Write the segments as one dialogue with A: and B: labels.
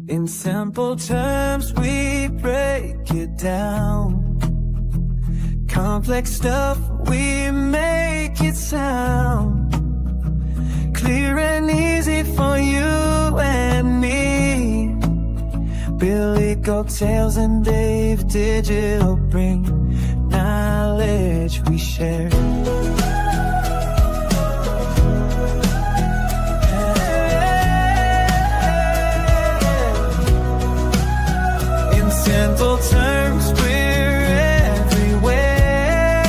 A: In simple terms, we break it down. Complex stuff, we make it sound clear and easy for you and me. Billy Goattails and Dave Digital bring knowledge we share. In simple terms, we're everywhere.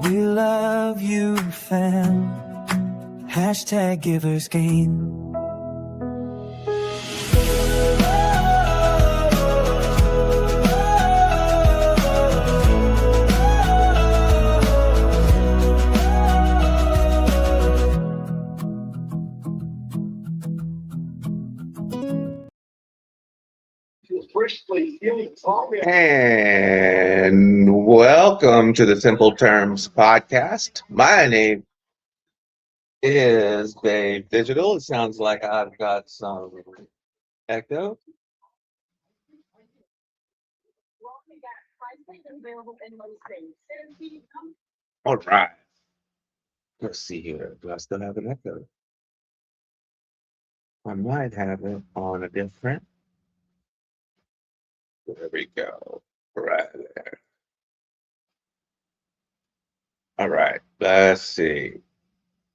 A: We love you, fam. Hashtag givers gain.
B: And welcome to the Simple Terms podcast. My name is Dave Digital. It sounds like I've got some echo. All right. Let's see here. Do I still have an echo? I might have it on a different. There we go. Right there. All right. Let's see.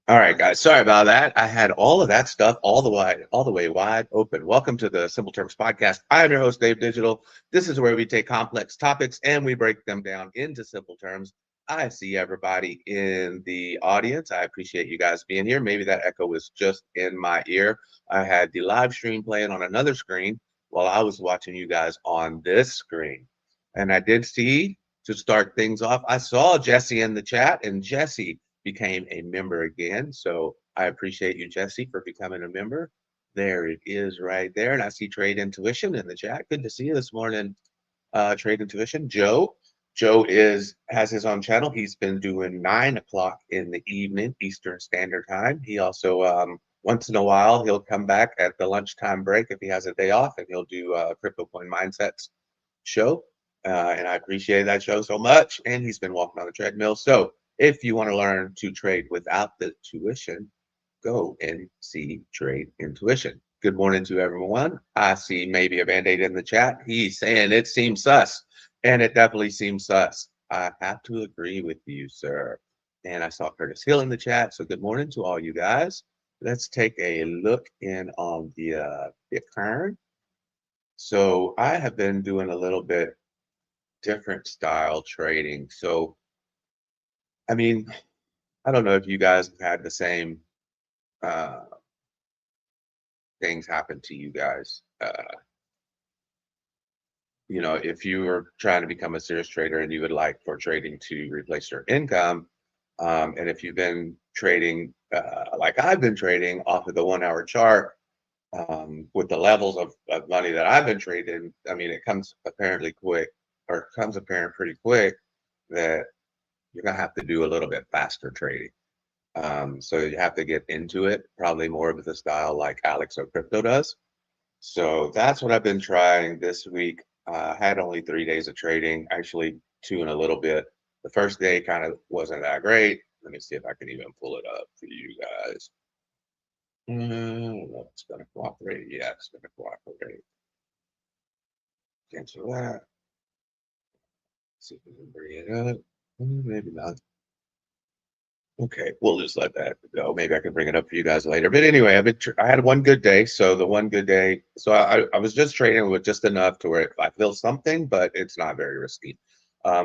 B: All right, guys. Sorry about that. I had all of that stuff all the way wide open. Welcome to the Simple Terms podcast. I'm your host, Dave Digital. This is where we take complex topics and we break them down into simple terms. I see everybody in the audience. I appreciate you guys being here. Maybe that echo was just in my ear. I had the live stream playing on another screen while I was watching you guys on this screen. And I did see, to start things off, I saw Jesse in the chat, and Jesse became a member again. So I appreciate you, Jesse, for becoming a member. There it is right there. And I see Trade Intuition in the chat. Good to see you this morning, Trade Intuition. Joe has his own channel. He's been doing 9 o'clock in the evening, Eastern Standard Time. He also, once in a while, he'll come back at the lunchtime break if he has a day off, and he'll do a Crypto Coin Mindsets show. And I appreciate that show so much. And he's been walking on the treadmill. So if you want to learn to trade without the tuition, go and see Trade Intuition. Good morning to everyone. I see maybe a Band-Aid in the chat. He's saying it seems sus, and it definitely seems sus. I have to agree with you, sir. And I saw Curtis Hill in the chat. So good morning to all you guys. Let's take a look in on the Bitcoin. So I have been doing a little bit different style trading. So, I mean, I don't know if you guys have had the same things happen to you guys. You know, if you were trying to become a serious trader and you would like for trading to replace your income, and if you've been trading like I've been trading off of the 1 hour chart, with the levels of money that I've been trading, I mean, it comes apparent pretty quick that you're gonna have to do a little bit faster trading. So you have to get into it, probably more with a style like Alex or Crypto does. So that's what I've been trying this week. I had only 3 days of trading, actually 2 and a little bit. The first day kind of wasn't that great. Let me see if I can even pull it up for you guys. It's gonna cooperate. Yeah, it's gonna cooperate. Cancel that. See if we can bring it up. Maybe not. Okay, we'll just let that go. Maybe I can bring it up for you guys later. But anyway, I had one good day. So the one good day, so I was just trading with just enough to where I feel something, but it's not very risky.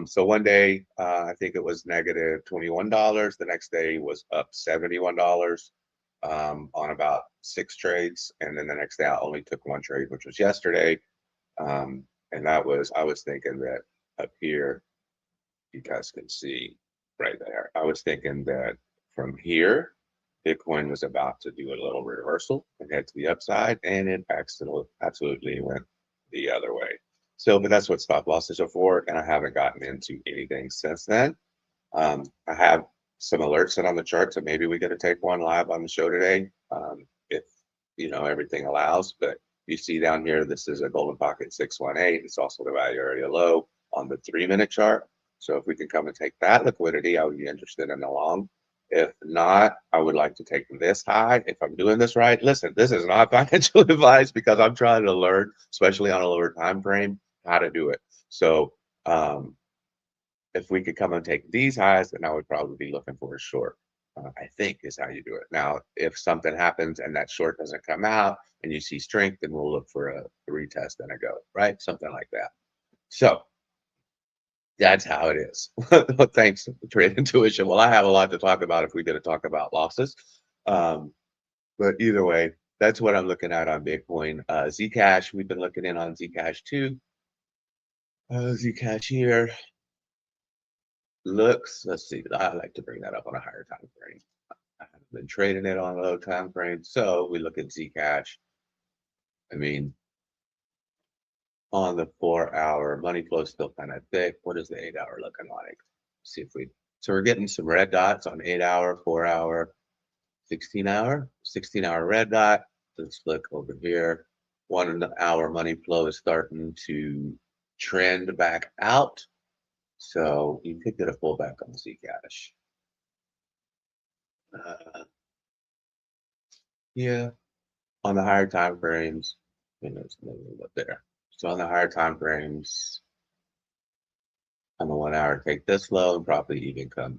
B: So one day, I think it was negative $21. The next day was up $71 on about 6 trades. And then the next day I only took 1 trade, which was yesterday. And that was, I was thinking that up here, you guys can see right there. I was thinking that from here, Bitcoin was about to do a little reversal and head to the upside, and it absolutely went the other way. So, but that's what stop losses are for, and I haven't gotten into anything since then. I have some alerts set on the chart, so maybe we get to take one live on the show today. If everything allows. But you see down here, this is a golden pocket 618. It's also the value area low on the 3-minute chart. So if we can come and take that liquidity, I would be interested in the long. If not, I would like to take this high. If I'm doing this right, listen, this is not financial advice because I'm trying to learn, especially on a lower time frame, how to do it. So if we could come and take these highs, then I would probably be looking for a short. I think is how you do it. Now, if something happens and that short doesn't come out and you see strength, then we'll look for a retest and a go, right? Something like that. So that's how it is. Thanks, Trade Intuition. Well, I have a lot to talk about if we get to talk about losses. But either way, that's what I'm looking at on Bitcoin. Zcash, we've been looking in on Zcash too. Zcash here looks, let's see, I like to bring that up on a higher time frame. I haven't been trading it on a low time frame. So we look at Zcash. I mean, on the 4-hour, money flow is still kind of thick. What is the 8-hour looking like? See if we, so we're getting some red dots on 8-hour, 4-hour, 16-hour red dot. Let's look over here. 1-hour money flow is starting to trend back out. So you could get a pullback on Zcash. Yeah, on the higher time frames, it's a little bit there. So on the higher time frames, on the 1-hour, take this low and probably even come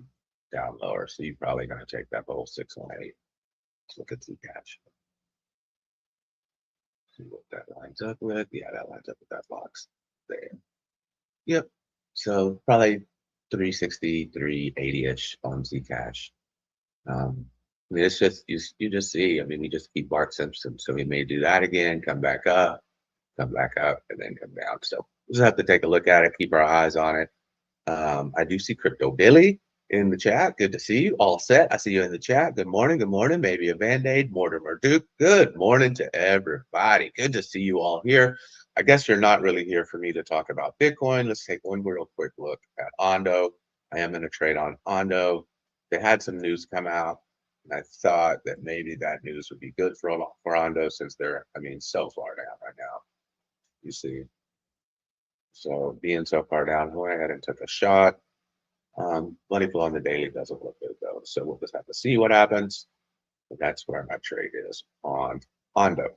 B: down lower. So you're probably going to take that whole 618. Let's look at Zcash. See what that lines up with. Yeah, that lines up with that box there. Yep. So probably 360, 380-ish on Zcash. I mean, it's just, you just see, I mean, we just keep Bart Simpson. So we may do that again, come back up, and then come down. So we'll just have to take a look at it, keep our eyes on it. I do see Crypto Billy in the chat. Good to see you. All set. I see you in the chat. Good morning. Good morning. Maybe a Band-Aid. Mortimer Duke. Good morning to everybody. Good to see you all here. I guess you're not really here for me to talk about Bitcoin. Let's take one real quick look at Ondo. I am in a trade on Ondo. They had some news come out, and I thought that maybe that news would be good for Ondo since they're, I mean, so far down right now. You see. So being so far down, I went ahead and took a shot. Money flow on the daily doesn't look good though. So we'll just have to see what happens. But that's where my trade is on Ondo.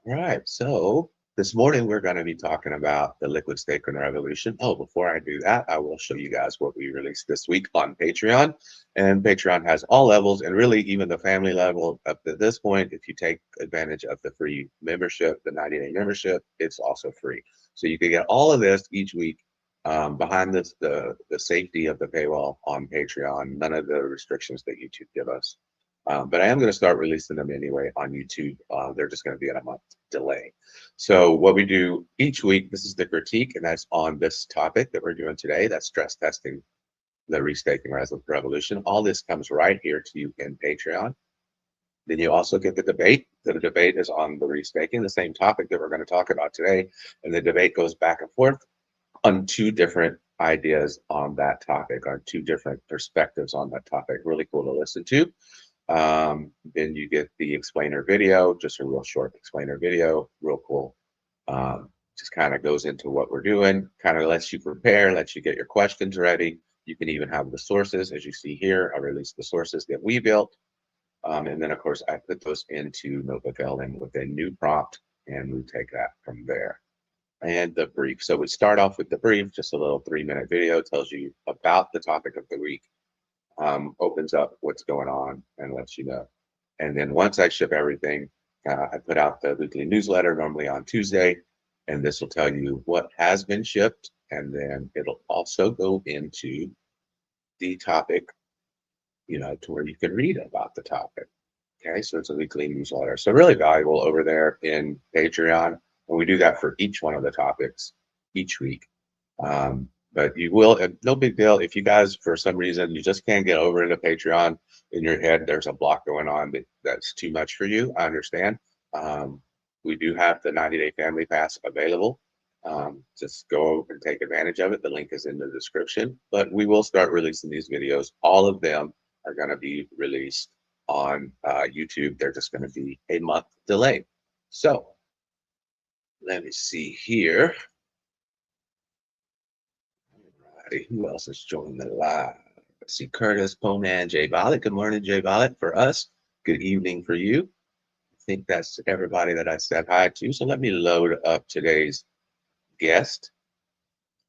B: All right. So this morning we're going to be talking about the liquid staking revolution. Oh, before I do that, I will show you guys what we released this week on Patreon. And Patreon has all levels and really even the family level up to this point. If you take advantage of the free membership, the 90-day membership, it's also free. So you can get all of this each week behind this, the safety of the paywall on Patreon, none of the restrictions that YouTube give us. But I am going to start releasing them anyway on YouTube. They're just going to be at a month delay. So what we do each week, this is the critique, and that's on this topic that we're doing today. That's stress testing the restaking revolution. All this comes right here to you in Patreon. Then you also get the debate. The debate is on the restaking, the same topic that we're going to talk about today. And the debate goes back and forth on 2 different ideas on that topic, on 2 different perspectives on that topic. Really cool to listen to. Then you get the explainer video, just a real short explainer video, real cool. Just kind of goes into what we're doing, kind of lets you prepare, lets you get your questions ready. You can even have the sources, as you see here. I released the sources that we built. And then, of course, I put those into Notebook LM with a new prompt, and we take that from there. And the brief. So we start off with the brief, just a little 3-minute video, tells you about the topic of the week, opens up what's going on and lets you know. And then once I ship everything, I put out the weekly newsletter normally on Tuesday, and this will tell you what has been shipped. And then it'll also go into the topic, to where you can read about the topic. Okay, so it's a weekly newsletter. So really valuable over there in Patreon. And we do that for each one of the topics each week. But you will, no big deal. If you guys, for some reason, you just can't get over into Patreon, in your head, there's a block going on that's too much for you. I understand. We do have the 90-day family pass available. Just go and take advantage of it. The link is in the description. But we will start releasing these videos. All of them are going to be released on YouTube, they're just going to be a month delayed. So let me see here. Alrighty, who else is joining the live? Let's see, Curtis, Poman, Jay Violet. Good morning, Jay Violet. For us, good evening for you. I think that's everybody that I said hi to. So let me load up today's guest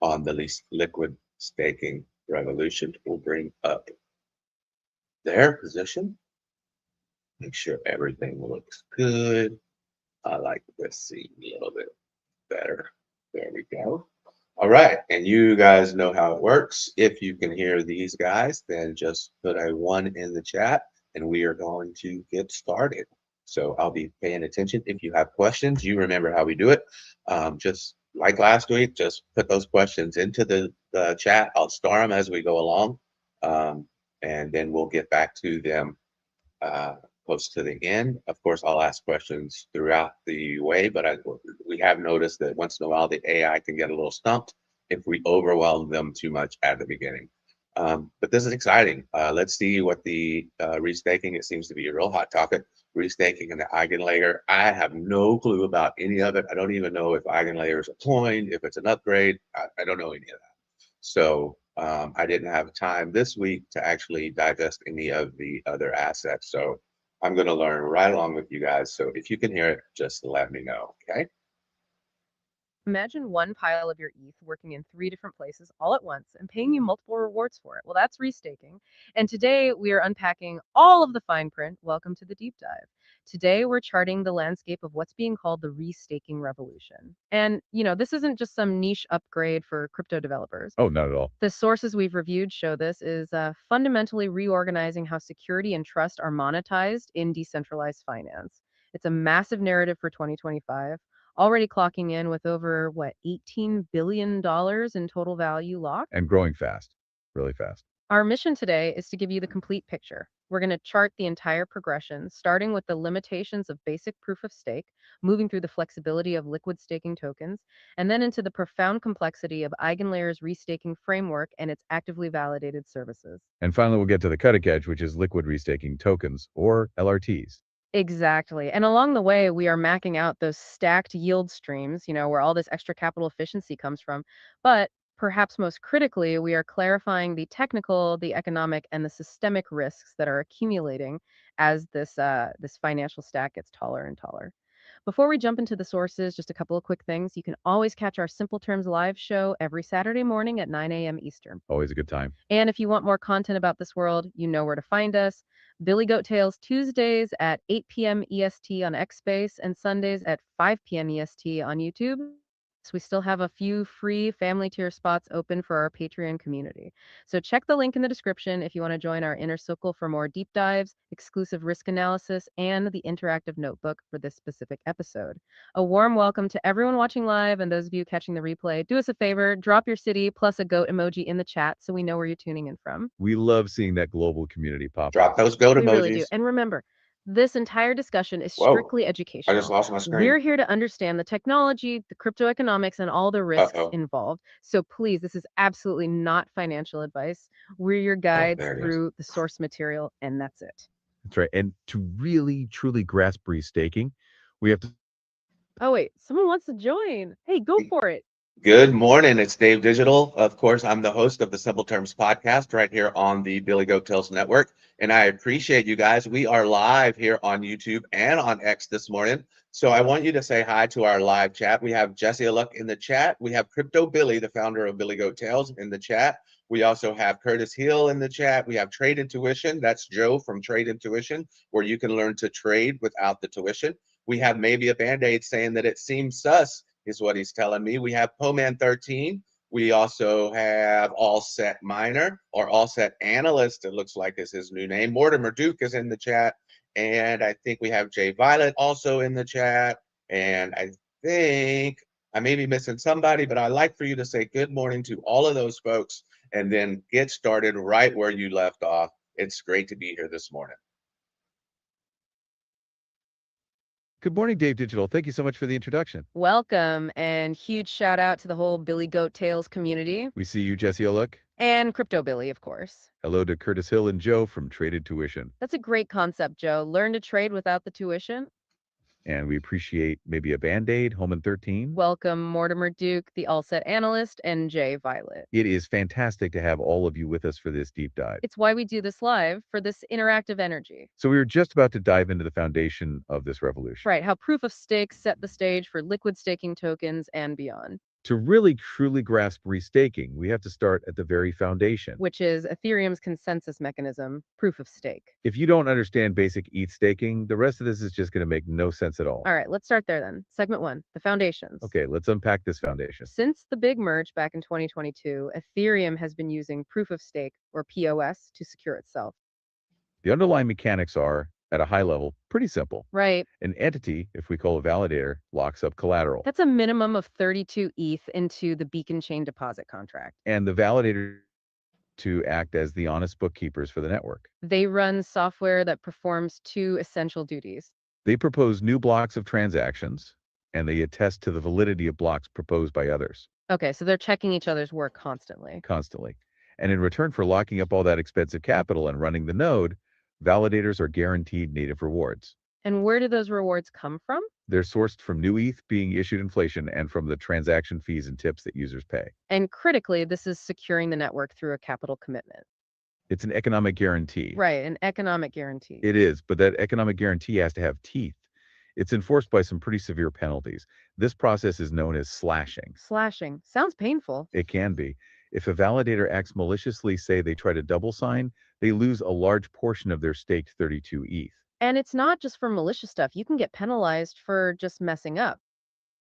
B: on the liquid staking revolution. We'll bring up their position. Make sure everything looks good. I like this scene a little bit better. There we go. All right, and you guys know how it works. If you can hear these guys, then just put a 1 in the chat and we are going to get started. So I'll be paying attention. If you have questions, you remember how we do it. Just like last week, just put those questions into the chat. I'll star them as we go along, and then we'll get back to them close to the end. Of course, I'll ask questions throughout the way, but we have noticed that once in a while the AI can get a little stumped if we overwhelm them too much at the beginning. But this is exciting. Let's see what the restaking, it seems to be a real hot topic, restaking and the EigenLayer. I have no clue about any of it. I don't even know if EigenLayer is a coin, if it's an upgrade. I don't know any of that. So I didn't have time this week to actually digest any of the other assets. So I'm going to learn right along with you guys. So if you can hear it, just let me know. Okay.
C: Imagine one pile of your ETH working in 3 different places all at once and paying you multiple rewards for it. Well, that's restaking. And today we are unpacking all of the fine print. Welcome to the deep dive. Today we're charting the landscape of what's being called the restaking revolution. And, this isn't just some niche upgrade for crypto developers.
D: Oh, not at all.
C: The sources we've reviewed show this is fundamentally reorganizing how security and trust are monetized in decentralized finance. It's a massive narrative for 2025, already clocking in with over, $18 billion in total value locked.
D: And growing fast, really fast.
C: Our mission today is to give you the complete picture. We're going to chart the entire progression, starting with the limitations of basic proof of stake, moving through the flexibility of liquid staking tokens, and then into the profound complexity of EigenLayer's restaking framework and its actively validated services.
D: And finally, we'll get to the cutting edge, which is liquid restaking tokens, or LRTs.
C: Exactly. And along the way, we are macking out those stacked yield streams, where all this extra capital efficiency comes from. But perhaps most critically, we are clarifying the technical, the economic, and the systemic risks that are accumulating as this financial stack gets taller and taller. Before we jump into the sources, just a couple of quick things. You can always catch our Simple Terms live show every Saturday morning at 9 a.m. Eastern.
D: Always a good time.
C: And if you want more content about this world, you know where to find us. Billy Goat Tales Tuesdays at 8 p.m. EST on Xspace and Sundays at 5 p.m. EST on YouTube. So we still have a few free family tier spots open for our Patreon community. So check the link in the description if you want to join our inner circle for more deep dives, exclusive risk analysis, and the interactive notebook for this specific episode. A warm welcome to everyone watching live and those of you catching the replay. Do us a favor, drop your city plus a goat emoji in the chat so we know where you're tuning in from.
D: We love seeing that global community pop
B: Drop
D: up.
B: those goat
C: We
B: emojis.
C: really do. And remember, this entire discussion is
B: Whoa,
C: strictly
B: I
C: educational.
B: just lost my screen.
C: We're here to understand the technology, the crypto economics, and all the risks involved. So please, this is absolutely not financial advice. We're your guides
B: there it is.
C: through the source material, and that's it.
D: That's right. And to really, truly grasp restaking, we have to.
C: Oh, wait, someone wants to join. Hey, go for it.
B: Good morning. It's Dave Digital. Of course, I'm the host of the Simple Terms podcast right here on the Billy Goat Tales Network. And I appreciate you guys. We are live here on YouTube and on X this morning. So I want you to say hi to our live chat. We have Jesse Luck in the chat. We have Crypto Billy, the founder of Billy Goat Tales, in the chat. We also have Curtis Hill in the chat. We have Trade Intuition. That's Joe from Trade Intuition, where you can learn to trade without the tuition. We have maybe a Band-Aid saying that it seems sus, is what he's telling me. We have Poman 13. We also have All Set Miner, or All Set Analyst, it looks like is his new name. Mortimer Duke is in the chat. And I think we have Jay Violet also in the chat. And I think I may be missing somebody, but I'd like for you to say good morning to all of those folks and then get started right where you left off. It's great to be here this morning.
D: Good morning, Dave Digital. Thank you so much for the introduction.
C: Welcome, and huge shout out to the whole Billy Goat Tales community.
D: We see you, Jesse O'Look.
C: And Crypto Billy, of course.
D: Hello to Curtis Hill and Joe from Traded Tuition.
C: That's a great concept, Joe. Learn to trade without the tuition.
D: And we appreciate maybe a Band-Aid, Home in 13.
C: Welcome, Mortimer Duke, the All Set Analyst, and Jay Violet.
D: It is fantastic to have all of you with us for this deep dive.
C: It's why we do this live, for this interactive energy.
D: So we were just about to dive into the foundation of this revolution.
C: Right, how proof of stake set the stage for liquid staking tokens and beyond,
D: To really truly grasp restaking, we have to start at the very foundation.
C: which is Ethereum's consensus mechanism, proof of stake.
D: If you don't understand basic ETH staking, the rest of this is just going to make no sense at all.
C: All right, let's start there then. Segment 1, the foundations.
D: Okay, let's unpack this foundation.
C: Since the big merge back in 2022, Ethereum has been using proof of stake, or POS, to secure itself.
D: The underlying mechanics are, at a high level, pretty simple.
C: Right.
D: An entity, if we call a validator, locks up collateral.
C: That's a minimum of 32 ETH into the beacon chain deposit contract.
D: And the validator to act as the honest bookkeepers for the network.
C: They run software that performs two essential duties.
D: They propose new blocks of transactions, and they attest to the validity of blocks proposed by others
C: Okay, so they're checking each other's work constantly.
D: constantly. And in return for locking up all that expensive capital and running the node, validators are guaranteed native rewards.
C: And where do those rewards come from?
D: They're sourced from new ETH being issued inflation and from the transaction fees and tips that users pay.
C: And critically, this is securing the network through a capital commitment.
D: It's an economic guarantee.
C: Right, an economic guarantee.
D: It is, but that economic guarantee has to have teeth. It's enforced by some pretty severe penalties. This process is known as slashing.
C: Slashing. Sounds painful.
D: It can be. If a validator acts maliciously, say they try to double sign, they lose a large portion of their staked 32 ETH.
C: And it's not just for malicious stuff. You can get penalized for just messing up.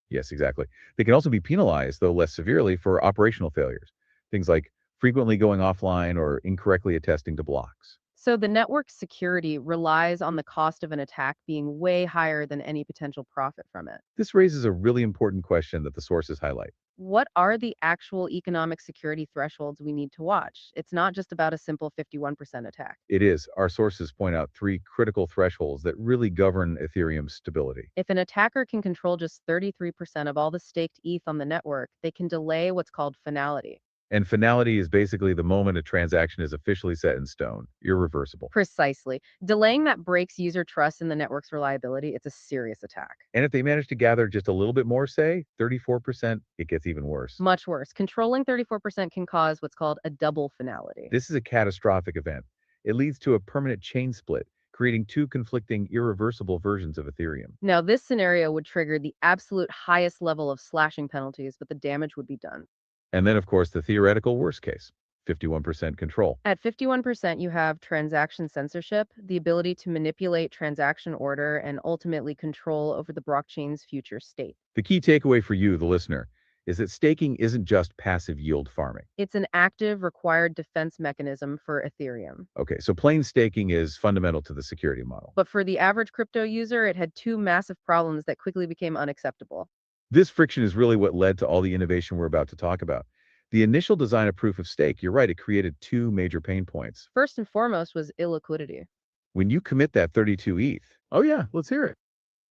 D: Yes, exactly. They can also be penalized, though less severely, for operational failures. Things like frequently going offline or incorrectly attesting to blocks.
C: So the network's security relies on the cost of an attack being way higher than any potential profit from it.
D: This raises a really important question that the sources highlight.
C: What are the actual economic security thresholds we need to watch? It's not just about a simple 51% attack.
D: It is. Our sources point out 3 critical thresholds that really govern Ethereum's stability.
C: If an attacker can control just 33% of all the staked ETH on the network, they can delay what's called finality.
D: And finality is basically the moment a transaction is officially set in stone, irreversible.
C: Precisely. Delaying that breaks user trust in the network's reliability. It's a serious attack.
D: And if they manage to gather just a little bit more, say 34%, it gets even worse.
C: Much worse. Controlling 34% can cause what's called a double finality.
D: This is a catastrophic event. It leads to a permanent chain split, creating 2 conflicting, irreversible versions of Ethereum.
C: Now, this scenario would trigger the absolute highest level of slashing penalties, but the damage would be done.
D: And then, of course, the theoretical worst case, 51% control.
C: At 51%, you have transaction censorship, the ability to manipulate transaction order and ultimately control over the blockchain's future state.
D: The key takeaway for you, the listener, is that staking isn't just passive yield farming.
C: It's an active, required defense mechanism for Ethereum.
D: Okay, so plain staking is fundamental to the security model.
C: But for the average crypto user, it had 2 massive problems that quickly became unacceptable.
D: This friction is really what led to all the innovation we're about to talk about. The initial design of proof of stake, you're right, it created 2 major pain points.
C: First and foremost was illiquidity.
D: When you commit that 32 ETH, oh yeah, let's hear it.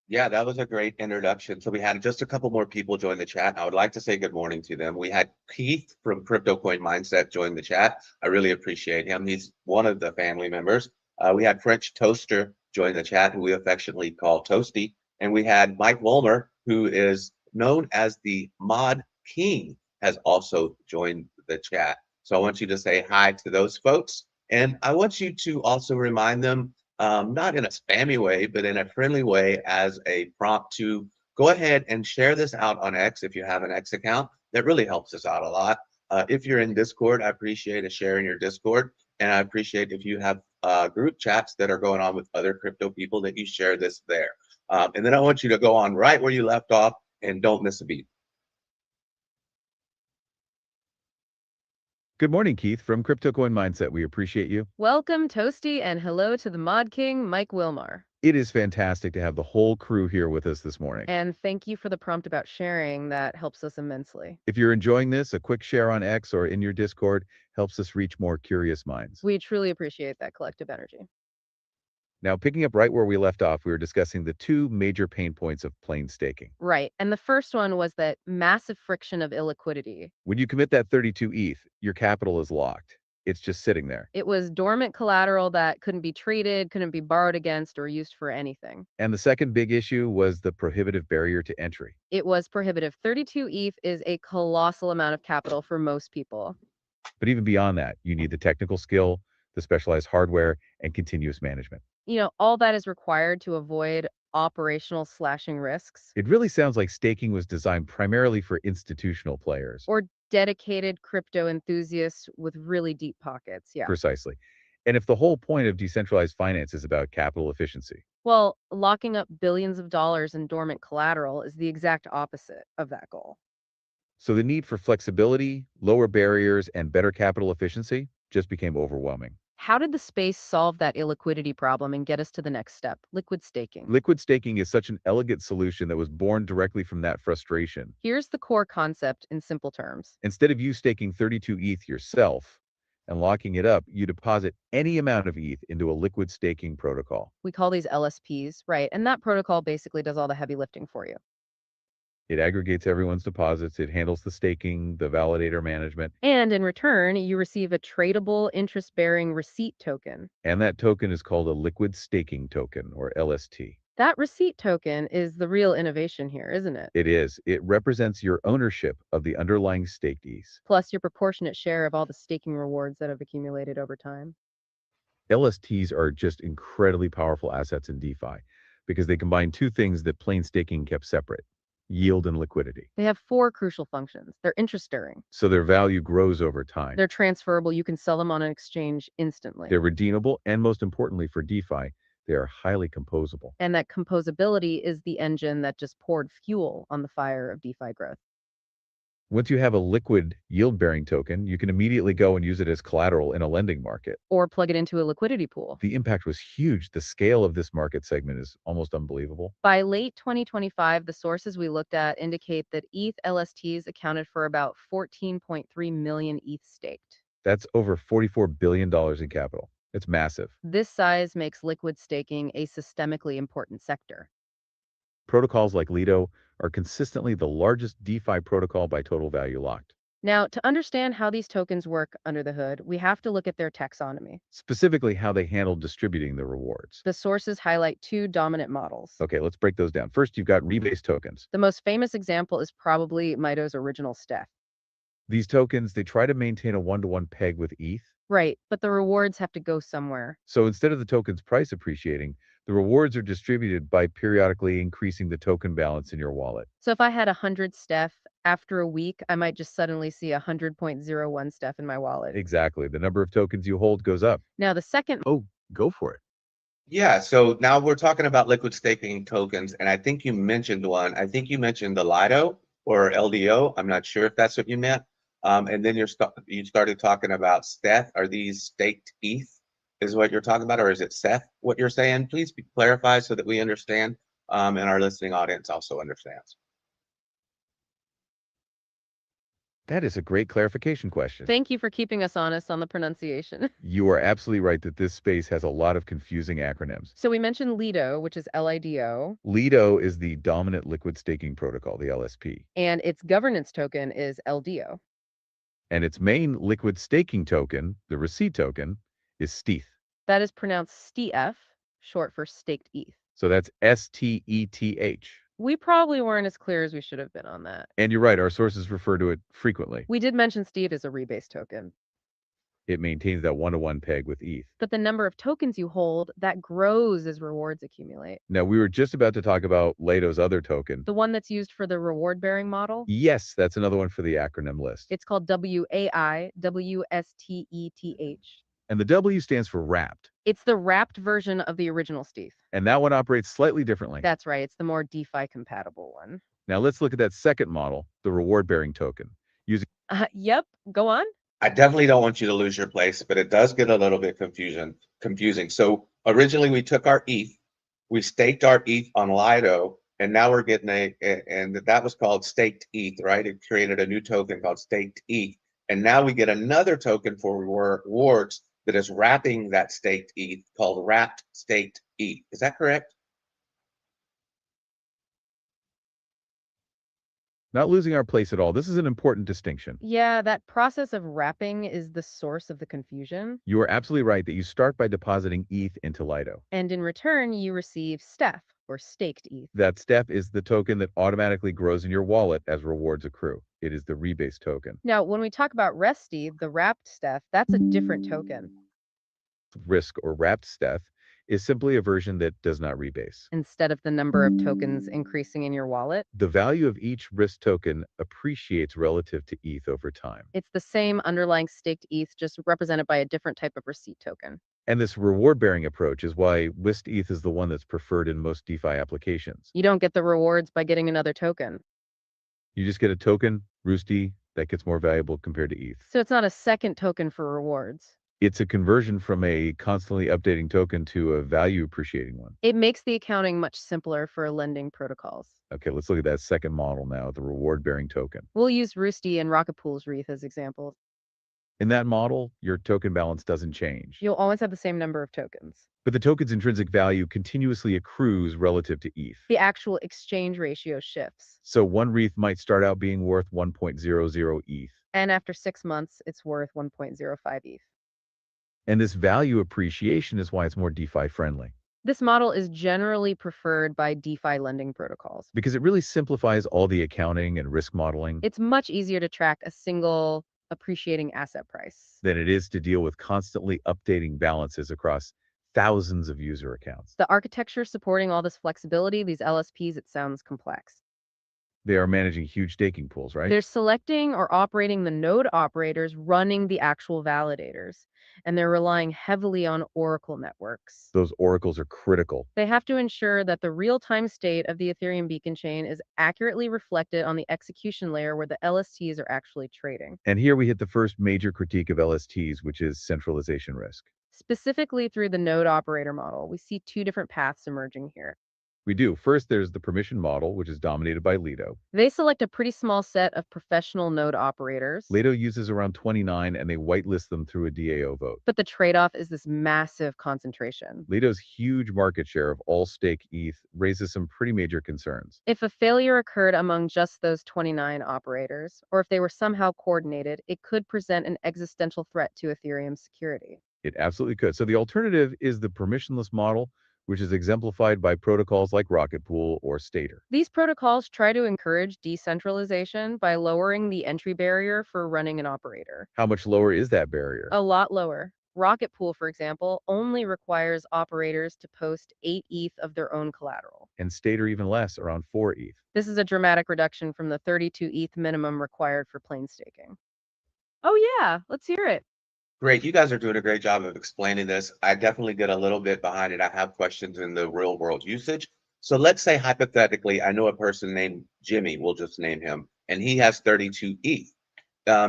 B: Yeah, that was a great introduction. So we had just a couple more people join the chat. I would like to say good morning to them. We had Keith from Crypto Coin Mindset join the chat. I really appreciate him. He's one of the family members. We had French Toaster join the chat, who we affectionately call Toasty. And we had Mike Wolmer, who is known as the Mod King, has also joined the chat. So I want you to say hi to those folks. And I want you to also remind them, not in a spammy way, but in a friendly way, as a prompt to go ahead and share this out on X if you have an X account. That really helps us out a lot. If you're in Discord, I appreciate a share in your Discord. And I appreciate if you have group chats that are going on with other crypto people that you share this there. And then I want you to go on right where you left off and don't miss a beat.
D: Good morning, Keith from Crypto Coin Mindset. We appreciate you.
C: Welcome, Toasty, and hello to the Mod King, Mike Wilmar.
D: It is fantastic to have the whole crew here with us this morning.
C: And thank you for the prompt about sharing. That helps us immensely.
D: If you're enjoying this, a quick share on X or in your Discord helps us reach more curious minds.
C: We truly appreciate that collective energy.
D: Now, picking up right where we left off, we were discussing the two major pain points of plain staking.
C: Right. And the first one was that massive friction of illiquidity.
D: When you commit that 32 ETH, your capital is locked. It's just sitting there.
C: It was dormant collateral that couldn't be traded, couldn't be borrowed against, or used for anything.
D: And the second big issue was the prohibitive barrier to entry.
C: It was prohibitive. 32 ETH is a colossal amount of capital for most people.
D: But even beyond that, you need the technical skill, the specialized hardware, and continuous management.
C: All that is required to avoid operational slashing risks
D: It really sounds like staking was designed primarily for institutional players.
C: or dedicated crypto enthusiasts with really deep pockets. Yeah.
D: Precisely. And if the whole point of decentralized finance is about capital efficiency,
C: Well, locking up billions of dollars in dormant collateral is the exact opposite of that goal.
D: so the need for flexibility, lower barriers, and better capital efficiency just became overwhelming.
C: How did the space solve that illiquidity problem and get us to the next step, liquid staking?
D: Liquid staking is such an elegant solution that was born directly from that frustration.
C: Here's the core concept in simple terms.
D: Instead of you staking 32 ETH yourself and locking it up, you deposit any amount of ETH into a liquid staking protocol.
C: We call these LSPs, right? And that protocol basically does all the heavy lifting for you.
D: It aggregates everyone's deposits, it handles the staking, the validator management,
C: And in return, you receive a tradable interest-bearing receipt token.
D: and that token is called a liquid staking token, or LST.
C: That receipt token is the real innovation here, isn't it?
D: It is. It represents your ownership of the underlying staked ETH.
C: Plus your proportionate share of all the staking rewards that have accumulated over time.
D: LSTs are just incredibly powerful assets in DeFi because they combine two things that plain staking kept separate: yield and liquidity.
C: They have 4 crucial functions. They're interest-bearing.
D: So their value grows over time.
C: They're transferable. You can sell them on an exchange instantly.
D: They're redeemable, and most importantly for DeFi, they are highly composable.
C: And that composability is the engine that just poured fuel on the fire of DeFi growth.
D: Once you have a liquid yield-bearing token, you can immediately go and use it as collateral in a lending market.
C: Or plug it into a liquidity pool.
D: The impact was huge. The scale of this market segment is almost unbelievable.
C: By late 2025, the sources we looked at indicate that ETH LSTs accounted for about 14.3 million ETH staked.
D: That's over $44 billion in capital. It's massive.
C: This size makes liquid staking a systemically important sector.
D: Protocols like Lido are consistently the largest DeFi protocol by total value locked.
C: Now, to understand how these tokens work under the hood, we have to look at their taxonomy.
D: Specifically, how they handle distributing the rewards.
C: The sources highlight 2 dominant models.
D: Okay, let's break those down. First, you've got rebase tokens.
C: The most famous example is probably Mito's original stETH.
D: These tokens, they try to maintain a one-to-one peg with ETH.
C: Right, but the rewards have to go somewhere.
D: So instead of the token's price appreciating, the rewards are distributed by periodically increasing the token balance in your wallet.
C: So if I had 100 stETH, after a week, I might just suddenly see 100.01 stETH in my wallet.
D: Exactly. The number of tokens you hold goes up.
C: Now, the second
D: Oh, go for it.
B: Yeah, so now we're talking about liquid staking tokens, and I think you mentioned one. I think you mentioned the Lido or LDO. I'm not sure if that's what you meant. And then you started talking about stETH. Are these staked ETH is what you're talking about, or is it stETH what you're saying? Please clarify so that we understand, and our listening audience also understands.
D: That is a great clarification question.
C: Thank you for keeping us honest on the pronunciation.
D: You are absolutely right that this space has a lot of confusing acronyms.
C: So we mentioned Lido, which is LIDO,
D: Lido is the dominant liquid staking protocol, the LSP,
C: and its governance token is LDO.
D: and its main liquid staking token, the receipt token, is stETH.
C: That is pronounced stETH, short for staked ETH.
D: So that's STETH.
C: We probably weren't as clear as we should have been on that.
D: And you're right, our sources refer to it frequently.
C: We did mention stETH as a rebase token.
D: It maintains that one-to-one peg with ETH.
C: But the number of tokens you hold, that grows as rewards accumulate.
D: Now, we were just about to talk about Lido's other token.
C: The one that's used for the reward-bearing model,
D: Yes, that's another one for the acronym list.
C: it's called WAI, WSTETH.
D: And the W stands for wrapped.
C: It's the wrapped version of the original stETH.
D: And that one operates slightly differently.
C: That's right, it's the more DeFi compatible one.
D: Now let's look at that second model, the reward-bearing token.
C: Yep, go on.
B: I definitely don't want you to lose your place, but it does get a little bit confusing. So originally we took our ETH, we staked our ETH on Lido, and now we're getting and that was called staked ETH, right? It created a new token called staked ETH. And now we get another token for rewards that is wrapping that staked ETH called wrapped staked ETH. Is that correct?
D: Not losing our place at all. This is an important distinction.
C: Yeah, that process of wrapping is the source of the confusion.
D: You are absolutely right that you start by depositing ETH into Lido.
C: And in return, you receive stETH, or staked ETH.
D: That step is the token that automatically grows in your wallet as rewards accrue. It is the rebase token.
C: Now, when we talk about restETH, the wrapped stETH, that's a different token.
D: Risk or wrapped stETH is simply a version that does not rebase.
C: Instead of the number of tokens increasing in your wallet,
D: The value of each risk token appreciates relative to ETH over time.
C: it's the same underlying staked ETH, just represented by a different type of receipt token.
D: And this reward-bearing approach is why lstETH is the one that's preferred in most DeFi applications.
C: You don't get the rewards by getting another token.
D: You just get a token, Roosty, that gets more valuable compared to ETH.
C: So it's not a second token for rewards.
D: It's a conversion from a constantly updating token to a value appreciating one.
C: It makes the accounting much simpler for lending protocols.
D: Okay, let's look at that second model now, the reward-bearing token.
C: We'll use Roosty and Rocket Pool's rETH as examples.
D: In that model, your token balance doesn't change,
C: You'll always have the same number of tokens.
D: but the token's intrinsic value continuously accrues relative to ETH.
C: The actual exchange ratio shifts.
D: So one rETH might start out being worth 1.00 ETH.
C: And after 6 months, it's worth 1.05 ETH.
D: And this value appreciation is why it's more DeFi friendly,
C: This model is generally preferred by DeFi lending protocols.
D: because it really simplifies all the accounting and risk modeling
C: It's much easier to track a single appreciating asset price.
D: than it is to deal with constantly updating balances across thousands of user accounts.
C: The architecture supporting all this flexibility, these LSPs, it sounds complex.
D: They are managing huge staking pools, right?
C: They're selecting or operating the node operators running the actual validators, and they're relying heavily on Oracle networks.
D: Those oracles are critical.
C: They have to ensure that the real-time state of the Ethereum beacon chain is accurately reflected on the execution layer where the LSTs are actually trading,
D: And here we hit the first major critique of LSTs, which is centralization risk.
C: specifically through the node operator model. We see two different paths emerging here.
D: We do. First, there's the permission model, which is dominated by Lido.
C: They select a pretty small set of professional node operators,
D: Lido uses around 29, and they whitelist them through a DAO vote.
C: but the trade-off is this massive concentration.
D: Lido's huge market share of all stake ETH raises some pretty major concerns.
C: If a failure occurred among just those 29 operators, or if they were somehow coordinated, it could present an existential threat to Ethereum's security.
D: It absolutely could. So the alternative is the permissionless model, which is exemplified by protocols like Rocket Pool or Stater.
C: These protocols try to encourage decentralization by lowering the entry barrier for running an operator.
D: How much lower is that barrier?
C: A lot lower. Rocket Pool, for example, only requires operators to post 8 ETH of their own collateral.
D: And Stater even less, around 4 ETH.
C: This is a dramatic reduction from the 32 ETH minimum required for plain staking. Oh yeah, let's hear it.
B: Great. You guys are doing a great job of explaining this. I definitely get a little bit behind it. I have questions in the real world usage. So let's say hypothetically, I know a person named Jimmy, we'll just name him, and he has 32 ETH.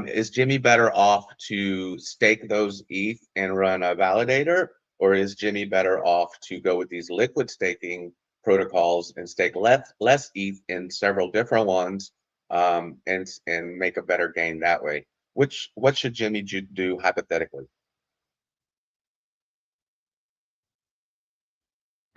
B: Is Jimmy better off to stake those ETH and run a validator? Or is Jimmy better off to go with these liquid staking protocols and stake less ETH in several different ones and make a better gain that way? What should Jimmy do hypothetically?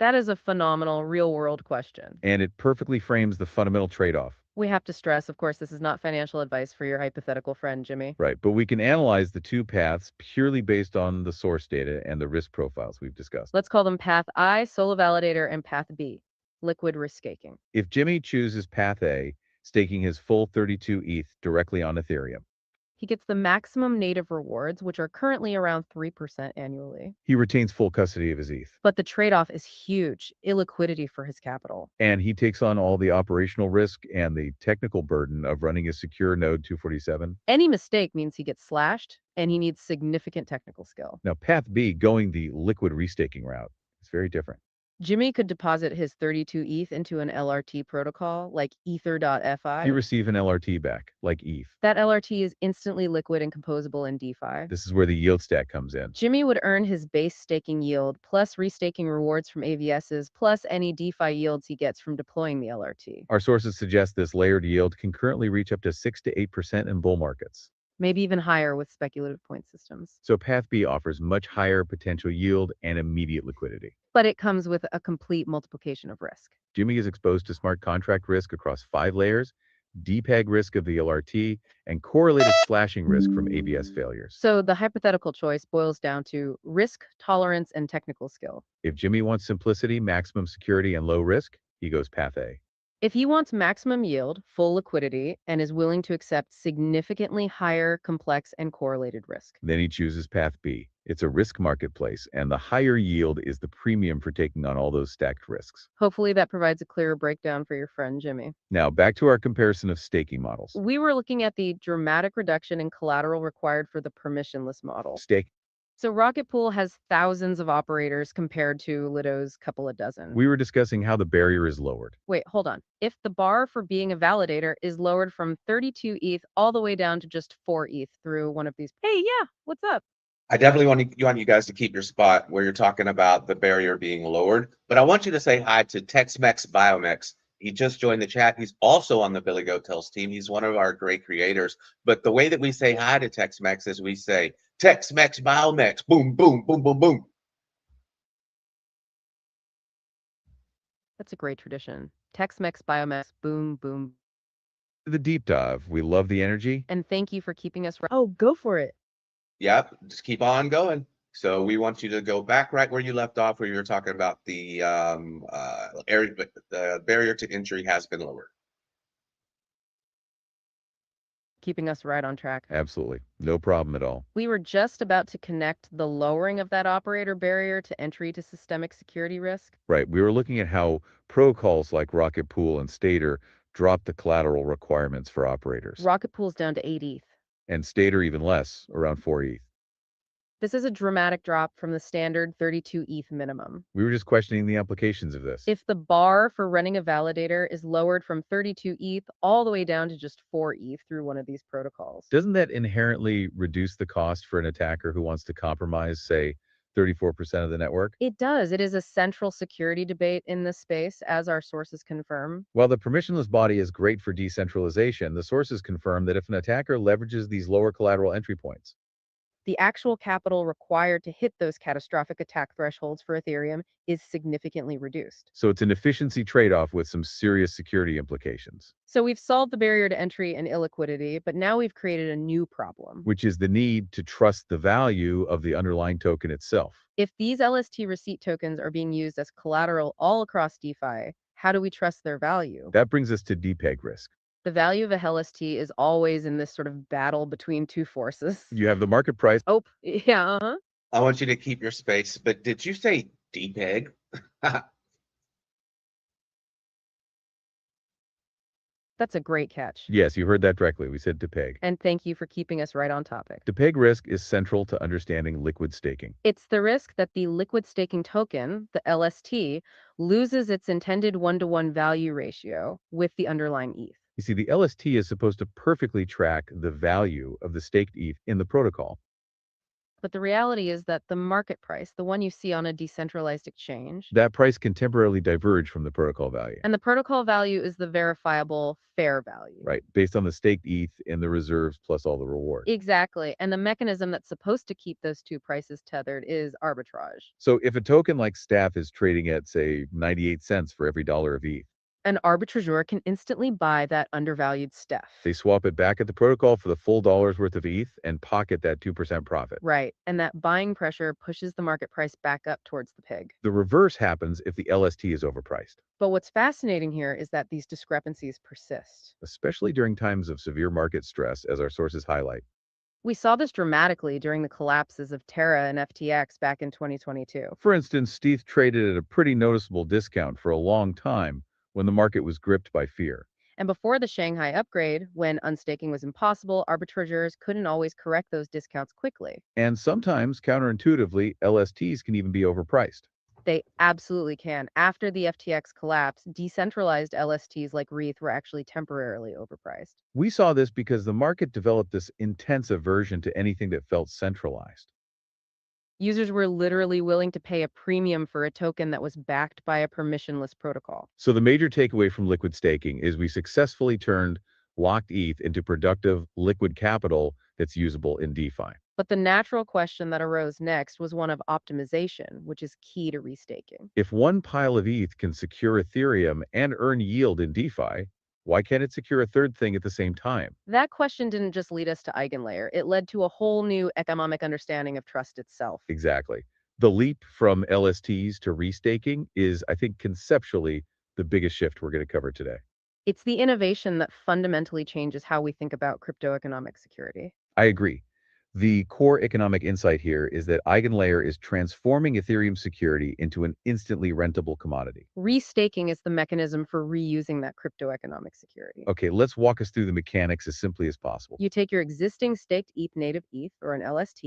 C: That is a phenomenal real-world question.
D: And it perfectly frames the fundamental trade-off.
C: We have to stress, of course, this is not financial advice for your hypothetical friend, Jimmy.
D: Right, but we can analyze the two paths purely based on the source data and the risk profiles we've discussed.
C: Let's call them Path I, Solo Validator, and Path B, Liquid Risk Staking.
D: If Jimmy chooses Path A, staking his full 32 ETH directly on Ethereum,
C: He gets the maximum native rewards, which are currently around 3% annually.
D: he retains full custody of his ETH.
C: But the trade-off is huge, illiquidity for his capital.
D: And he takes on all the operational risk and the technical burden of running a secure node 247.
C: Any mistake means he gets slashed, and he needs significant technical skill.
D: Now, Path B, going the liquid restaking route, is very different.
C: Jimmy could deposit his 32 ETH into an LRT protocol like ether.fi.
D: You receive an LRT back, like ETH.
C: That LRT is instantly liquid and composable in DeFi.
D: This is where the yield stack comes in.
C: Jimmy would earn his base staking yield, plus restaking rewards from AVSs, plus any DeFi yields he gets from deploying the LRT.
D: Our sources suggest this layered yield can currently reach up to 6 to 8% in bull markets.
C: maybe even higher with speculative point systems.
D: So Path B offers much higher potential yield and immediate liquidity.
C: But it comes with a complete multiplication of risk.
D: Jimmy is exposed to smart contract risk across 5 layers, depeg risk of the LRT, and correlated slashing risk from AVS failures.
C: So the hypothetical choice boils down to risk, tolerance, and technical skill.
D: If Jimmy wants simplicity, maximum security, and low risk, he goes Path A.
C: If he wants maximum yield, full liquidity, and is willing to accept significantly higher, complex, and correlated risk.
D: Then he chooses Path B. It's a risk marketplace, and the higher yield is the premium for taking on all those stacked risks.
C: Hopefully that provides a clearer breakdown for your friend Jimmy.
D: Now, back to our comparison of staking models.
C: We were looking at the dramatic reduction in collateral required for the permissionless model.
D: Stake.
C: So Rocket Pool has thousands of operators compared to Lido's couple of dozen.
D: We were discussing how the barrier is lowered.
C: Wait, hold on. If the bar for being a validator is lowered from 32 ETH all the way down to just 4 ETH through one of these. Hey, yeah, what's up?
B: I definitely want you guys to keep your spot where you're talking about the barrier being lowered. But I want you to say hi to Tex-Mex Biomex. He just joined the chat. He's also on the Billy Goat Tales team. He's one of our great creators. But the way that we say hi to Tex-Mex is we say Tex-Mex Biomex. Boom, boom, boom, boom, boom.
C: That's a great tradition. Tex-Mex Biomex, boom, boom.
D: The deep dive. We love the energy.
C: And thank you for keeping us. Oh, go for it.
B: Yep, just keep on going. So we want you to go back right where you left off, where you were talking about the area, the barrier to entry has been lowered.
C: Keeping us right on track.
D: Absolutely. No problem at all.
C: We were just about to connect the lowering of that operator barrier to entry to systemic security risk.
D: Right. We were looking at how protocols like Rocket Pool and Stater drop the collateral requirements for operators.
C: Rocket Pool's down to 8 ETH.
D: And Stater even less, around 4 ETH.
C: This is a dramatic drop from the standard 32 ETH minimum.
D: We were just questioning the applications of this.
C: If the bar for running a validator is lowered from 32 ETH all the way down to just 4 ETH through one of these protocols.
D: Doesn't that inherently reduce the cost for an attacker who wants to compromise, say, 34% of the network?
C: It does. It is a central security debate in this space, as our sources confirm.
D: While the permissionless body is great for decentralization, the sources confirm that if an attacker leverages these lower collateral entry points,
C: the actual capital required to hit those catastrophic attack thresholds for Ethereum is significantly reduced.
D: So it's an efficiency trade-off with some serious security implications.
C: So we've solved the barrier to entry and illiquidity, but now we've created a new problem,
D: which is the need to trust the value of the underlying token itself.
C: If these LST receipt tokens are being used as collateral all across DeFi, how do we trust their value?
D: That brings us to depeg risk.
C: The value of a LST is always in this sort of battle between two forces.
D: You have the market price.
C: Oh, yeah.
B: I want you to keep your space, but did you say depeg?
C: That's a great catch.
D: Yes, you heard that correctly. We said depeg.
C: And thank you for keeping us right on topic.
D: Depeg risk is central to understanding liquid staking.
C: It's the risk that the liquid staking token, the LST, loses its intended one-to-one value ratio with the underlying ETH.
D: You see, the LST is supposed to perfectly track the value of the staked ETH in the protocol.
C: But the reality is that the market price, the one you see on a decentralized exchange,
D: that price can temporarily diverge from the protocol value.
C: And the protocol value is the verifiable fair value.
D: Right, based on the staked ETH and the reserves plus all the reward.
C: Exactly. And the mechanism that's supposed to keep those two prices tethered is arbitrage.
D: So if a token like stETH is trading at, say, 98 cents for every dollar of ETH,
C: an arbitrageur can instantly buy that undervalued stETH.
D: They swap it back at the protocol for the full dollar's worth of ETH and pocket that 2% profit.
C: Right, and that buying pressure pushes the market price back up towards the pig.
D: The reverse happens if the LST is overpriced.
C: But what's fascinating here is that these discrepancies persist.
D: Especially during times of severe market stress, as our sources highlight.
C: We saw this dramatically during the collapses of Terra and FTX back in 2022.
D: For instance, stETH traded at a pretty noticeable discount for a long time, when the market was gripped by fear.
C: And before the Shanghai upgrade, when unstaking was impossible, arbitrageurs couldn't always correct those discounts quickly.
D: And sometimes, counterintuitively, LSTs can even be overpriced.
C: They absolutely can. After the FTX collapse, decentralized LSTs like rETH were actually temporarily overpriced.
D: We saw this because the market developed this intense aversion to anything that felt centralized.
C: Users were literally willing to pay a premium for a token that was backed by a permissionless protocol.
D: So the major takeaway from liquid staking is we successfully turned locked ETH into productive liquid capital that's usable in DeFi.
C: But the natural question that arose next was one of optimization, which is key to restaking.
D: If one pile of ETH can secure Ethereum and earn yield in DeFi, why can't it secure a third thing at the same time?
C: That question didn't just lead us to EigenLayer, it led to a whole new economic understanding of trust itself.
D: Exactly. The leap from LSTs to restaking is, I think, conceptually the biggest shift we're going to cover today.
C: It's the innovation that fundamentally changes how we think about crypto economic security.
D: I agree. The core economic insight here is that EigenLayer is transforming Ethereum security into an instantly rentable commodity.
C: Restaking is the mechanism for reusing that crypto economic security.
D: Okay, let's walk us through the mechanics as simply as possible.
C: You take your existing staked ETH native ETH or an LST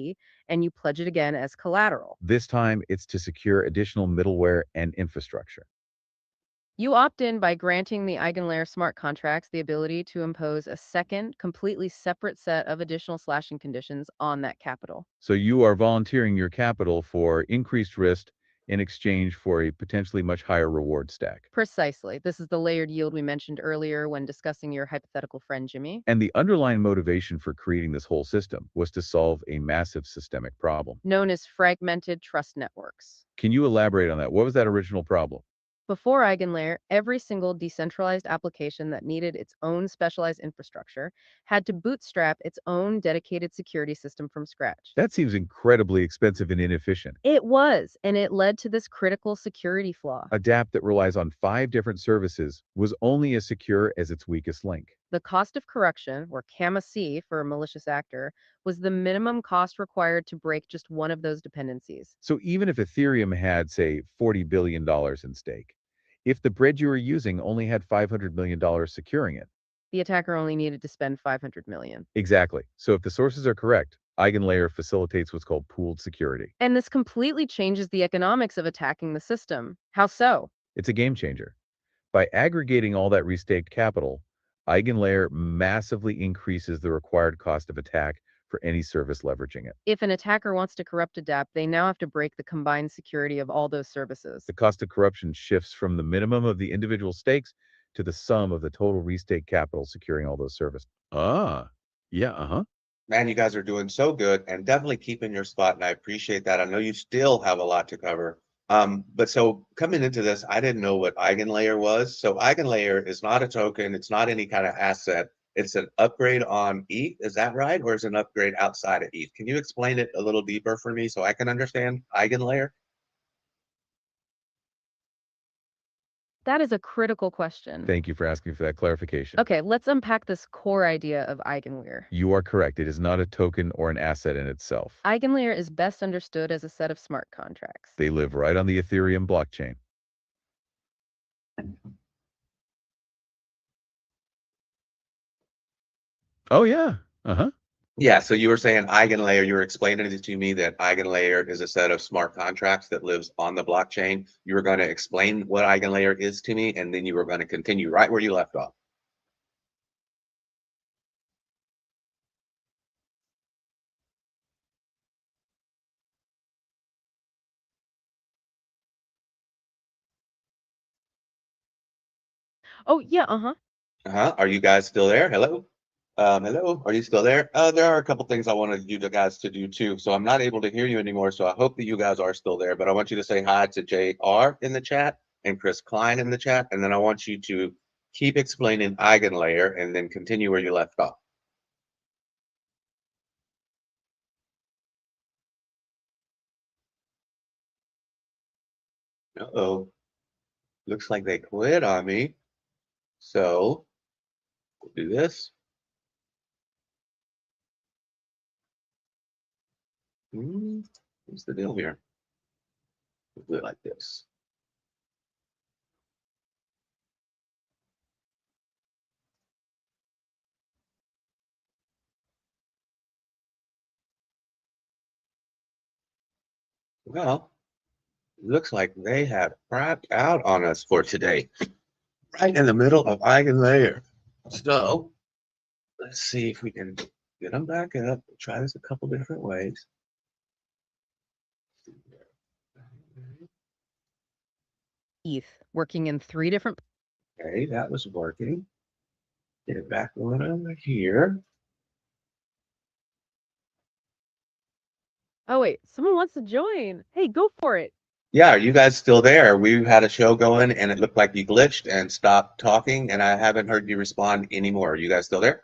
C: and you pledge it again as collateral.
D: This time, it's to secure additional middleware and infrastructure.
C: You opt in by granting the EigenLayer smart contracts the ability to impose a second, completely separate set of additional slashing conditions on that capital.
D: So you are volunteering your capital for increased risk in exchange for a potentially much higher reward stack.
C: Precisely. This is the layered yield we mentioned earlier when discussing your hypothetical friend Jimmy.
D: And the underlying motivation for creating this whole system was to solve a massive systemic problem.
C: Known as fragmented trust networks.
D: Can you elaborate on that? What was that original problem?
C: Before EigenLayer, every single decentralized application that needed its own specialized infrastructure had to bootstrap its own dedicated security system from scratch.
D: That seems incredibly expensive and inefficient.
C: It was, and it led to this critical security flaw.
D: A dApp that relies on 5 different services was only as secure as its weakest link.
C: The cost of corruption, or KAMA-C for a malicious actor, was the minimum cost required to break just one of those dependencies.
D: So even if Ethereum had, say, $40 billion in stake, if the bridge you were using only had $500 million securing it.
C: The attacker only needed to spend 500 million.
D: Exactly. So if the sources are correct, EigenLayer facilitates what's called pooled security.
C: And this completely changes the economics of attacking the system. How so?
D: It's a game changer. By aggregating all that restaked capital, EigenLayer massively increases the required cost of attack for any service leveraging it.
C: If an attacker wants to corrupt a dApp, they now have to break the combined security of all those services.
D: The cost of corruption shifts from the minimum of the individual stakes to the sum of the total restake capital securing all those services. Yeah.
B: Man, you guys are doing so good and definitely keeping your spot, and I appreciate that. I know you still have a lot to cover. But so coming into this, I didn't know what EigenLayer was. So EigenLayer is not a token, it's not any kind of asset. It's an upgrade on ETH, is that right? Or is it an upgrade outside of ETH? Can you explain it a little deeper for me so I can understand EigenLayer?
C: That is a critical question.
D: Thank you for asking for that clarification.
C: Okay, let's unpack this core idea of EigenLayer.
D: You are correct. It is not a token or an asset in itself.
C: EigenLayer is best understood as a set of smart contracts.
D: They live right on the Ethereum blockchain. Oh, yeah.
B: Yeah, so you were saying EigenLayer, you were explaining it to me that EigenLayer is a set of smart contracts that lives on the blockchain. You were going to explain what EigenLayer is to me, and then you were going to continue right where you left off.
C: Oh, yeah,
B: Are you guys still there? Hello? Hello, are you still there? There are a couple things I wanted you guys to do too. So I'm not able to hear you anymore. So I hope that you guys are still there, but I want you to say hi to JR in the chat and Chris Klein in the chat. And then I want you to keep explaining EigenLayer and then continue where you left off. Uh-oh. Looks like they quit on me. So we'll do this. What's the deal here? We'll do it like this. Well, looks like they have crapped out on us for today, right in the middle of EigenLayer. So let's see if we can get them back up. Try this a couple different ways.
C: ETH, working in 3 different.
B: Okay, that was working. Get it back over here.
C: Oh, wait, someone wants to join. Hey, go for it.
B: Yeah, are you guys still there? We had a show going and it looked like you glitched and stopped talking, and I haven't heard you respond anymore. Are you guys still there?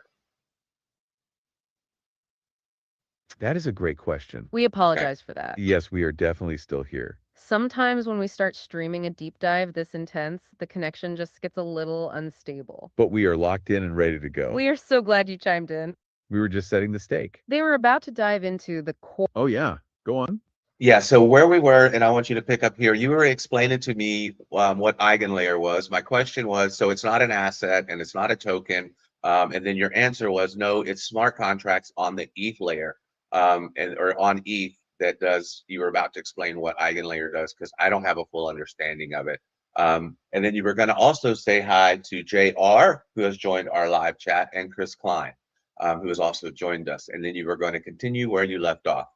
D: That is a great question.
C: We apologize for that.
D: Yes, we are definitely still here.
C: Sometimes when we start streaming a deep dive this intense, the connection just gets a little unstable.
D: But we are locked in and ready to go.
C: We are so glad you chimed in.
D: We were just setting the stake.
C: They were about to dive into the core.
D: Oh, yeah. Go on.
B: Yeah, so where we were, and I want you to pick up here, you were explaining to me what EigenLayer was. My question was, so it's not an asset and it's not a token. And then your answer was, no, it's smart contracts on the ETH layer or on ETH that does, you were about to explain what EigenLayer does, because I don't have a full understanding of it. And then you were going to also say hi to JR, who has joined our live chat, and Chris Klein, who has also joined us. And then you were going to continue where you left off.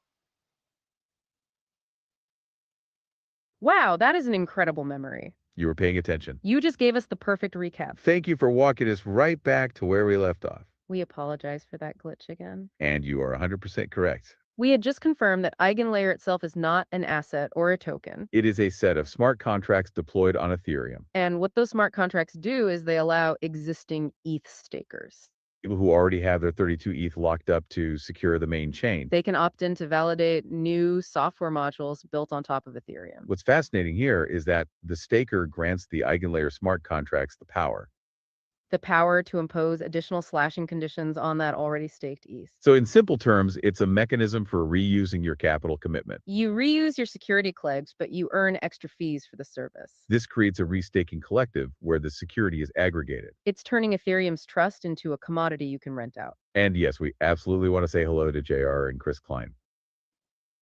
C: Wow, that is an incredible memory.
D: You were paying attention.
C: You just gave us the perfect recap.
D: Thank you for walking us right back to where we left off.
C: We apologize for that glitch again.
D: And you are 100% correct.
C: We had just confirmed that EigenLayer itself is not an asset or a token.
D: It is a set of smart contracts deployed on Ethereum.
C: And what those smart contracts do is they allow existing ETH stakers.
D: People who already have their 32 ETH locked up to secure the main chain.
C: They can opt in to validate new software modules built on top of Ethereum.
D: What's fascinating here is that the staker grants the EigenLayer smart contracts the power
C: to impose additional slashing conditions on that already staked ETH.
D: So in simple terms, it's a mechanism for reusing your capital commitment.
C: You reuse your security pledge, but you earn extra fees for the service.
D: This creates a restaking collective where the security is aggregated.
C: It's turning Ethereum's trust into a commodity you can rent out.
D: And yes, we absolutely want to say hello to JR and Chris Klein.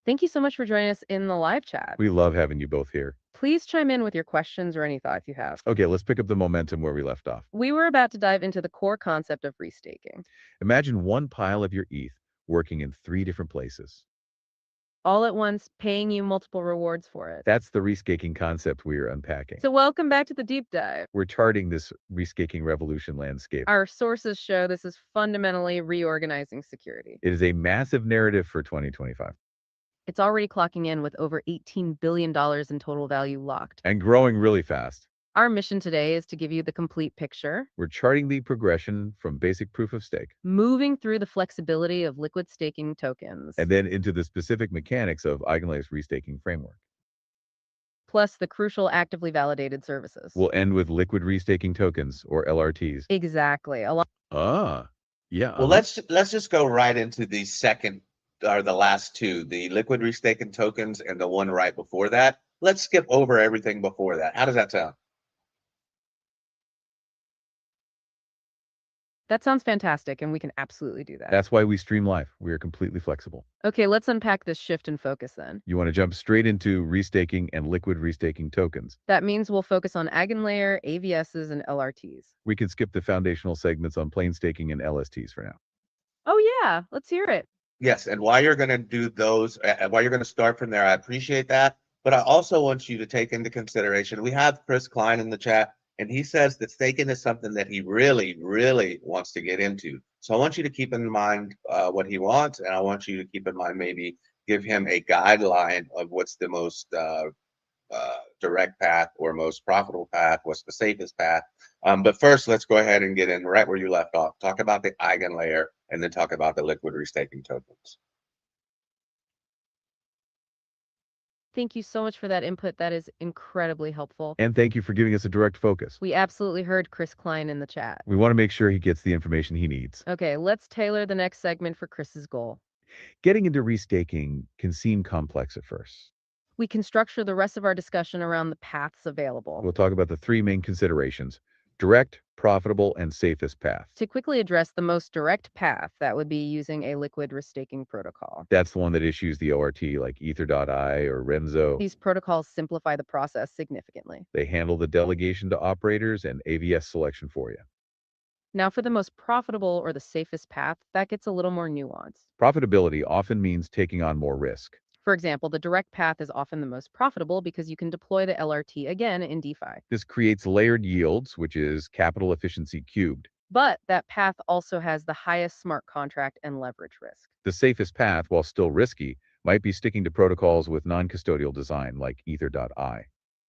C: Thank you so much for joining us in the live chat.
D: We love having you both here.
C: Please chime in with your questions or any thoughts you have.
D: Okay, let's pick up the momentum where we left off.
C: We were about to dive into the core concept of restaking.
D: Imagine one pile of your ETH working in 3 different places.
C: All at once, paying you multiple rewards for it.
D: That's the restaking concept we are unpacking.
C: So welcome back to the deep dive.
D: We're charting this restaking revolution landscape.
C: Our sources show this is fundamentally reorganizing security.
D: It is a massive narrative for 2025.
C: It's already clocking in with over $18 billion in total value locked.
D: And growing really fast.
C: Our mission today is to give you the complete picture.
D: We're charting the progression from basic proof of stake,
C: moving through the flexibility of liquid staking tokens,
D: and then into the specific mechanics of EigenLayer's restaking framework.
C: plus the crucial actively validated services.
D: We'll end with liquid restaking tokens, or LRTs.
C: Exactly.
D: Yeah.
B: Well, let's just go right into the second or the last two, the liquid restaking tokens and the one right before that. Let's skip over everything before that. How does that sound?
C: That sounds fantastic, and we can absolutely do that.
D: That's why we stream live. We are completely flexible.
C: Okay, let's unpack this shift in focus then.
D: You want to jump straight into restaking and liquid restaking tokens.
C: That means we'll focus on EigenLayer, AVSs, and LRTs.
D: We can skip the foundational segments on plain staking and LSTs for now.
C: Oh yeah, let's hear it.
B: Yes, and while you're going to do those, while you're going to start from there, I appreciate that. But I also want you to take into consideration, we have Chris Klein in the chat, and he says that staking is something that he really, really wants to get into. So I want you to keep in mind what he wants, and I want you to keep in mind maybe give him a guideline of what's the most direct path or most profitable path, what's the safest path. But first, let's go ahead and get in right where you left off. Talk about the EigenLayer, and then talk about the liquid restaking tokens.
C: Thank you so much for that input. That is incredibly helpful.
D: And thank you for giving us a direct focus.
C: We absolutely heard Chris Klein in the chat.
D: We want to make sure he gets the information he needs.
C: Okay, let's tailor the next segment for Chris's goal.
D: Getting into restaking can seem complex at first.
C: We can structure the rest of our discussion around the paths available.
D: We'll talk about the 3 main considerations: direct, profitable, and safest path.
C: To quickly address the most direct path, that would be using a liquid restaking protocol.
D: That's the one that issues the ORT like Ether.ai or Renzo.
C: These protocols simplify the process significantly.
D: They handle the delegation to operators and AVS selection for you.
C: Now, for the most profitable or the safest path, that gets a little more nuanced.
D: Profitability often means taking on more risk.
C: For example, the direct path is often the most profitable because you can deploy the LRT again in DeFi.
D: This creates layered yields, which is capital efficiency cubed.
C: But that path also has the highest smart contract and leverage risk.
D: The safest path, while still risky, might be sticking to protocols with non-custodial design like Ether.I.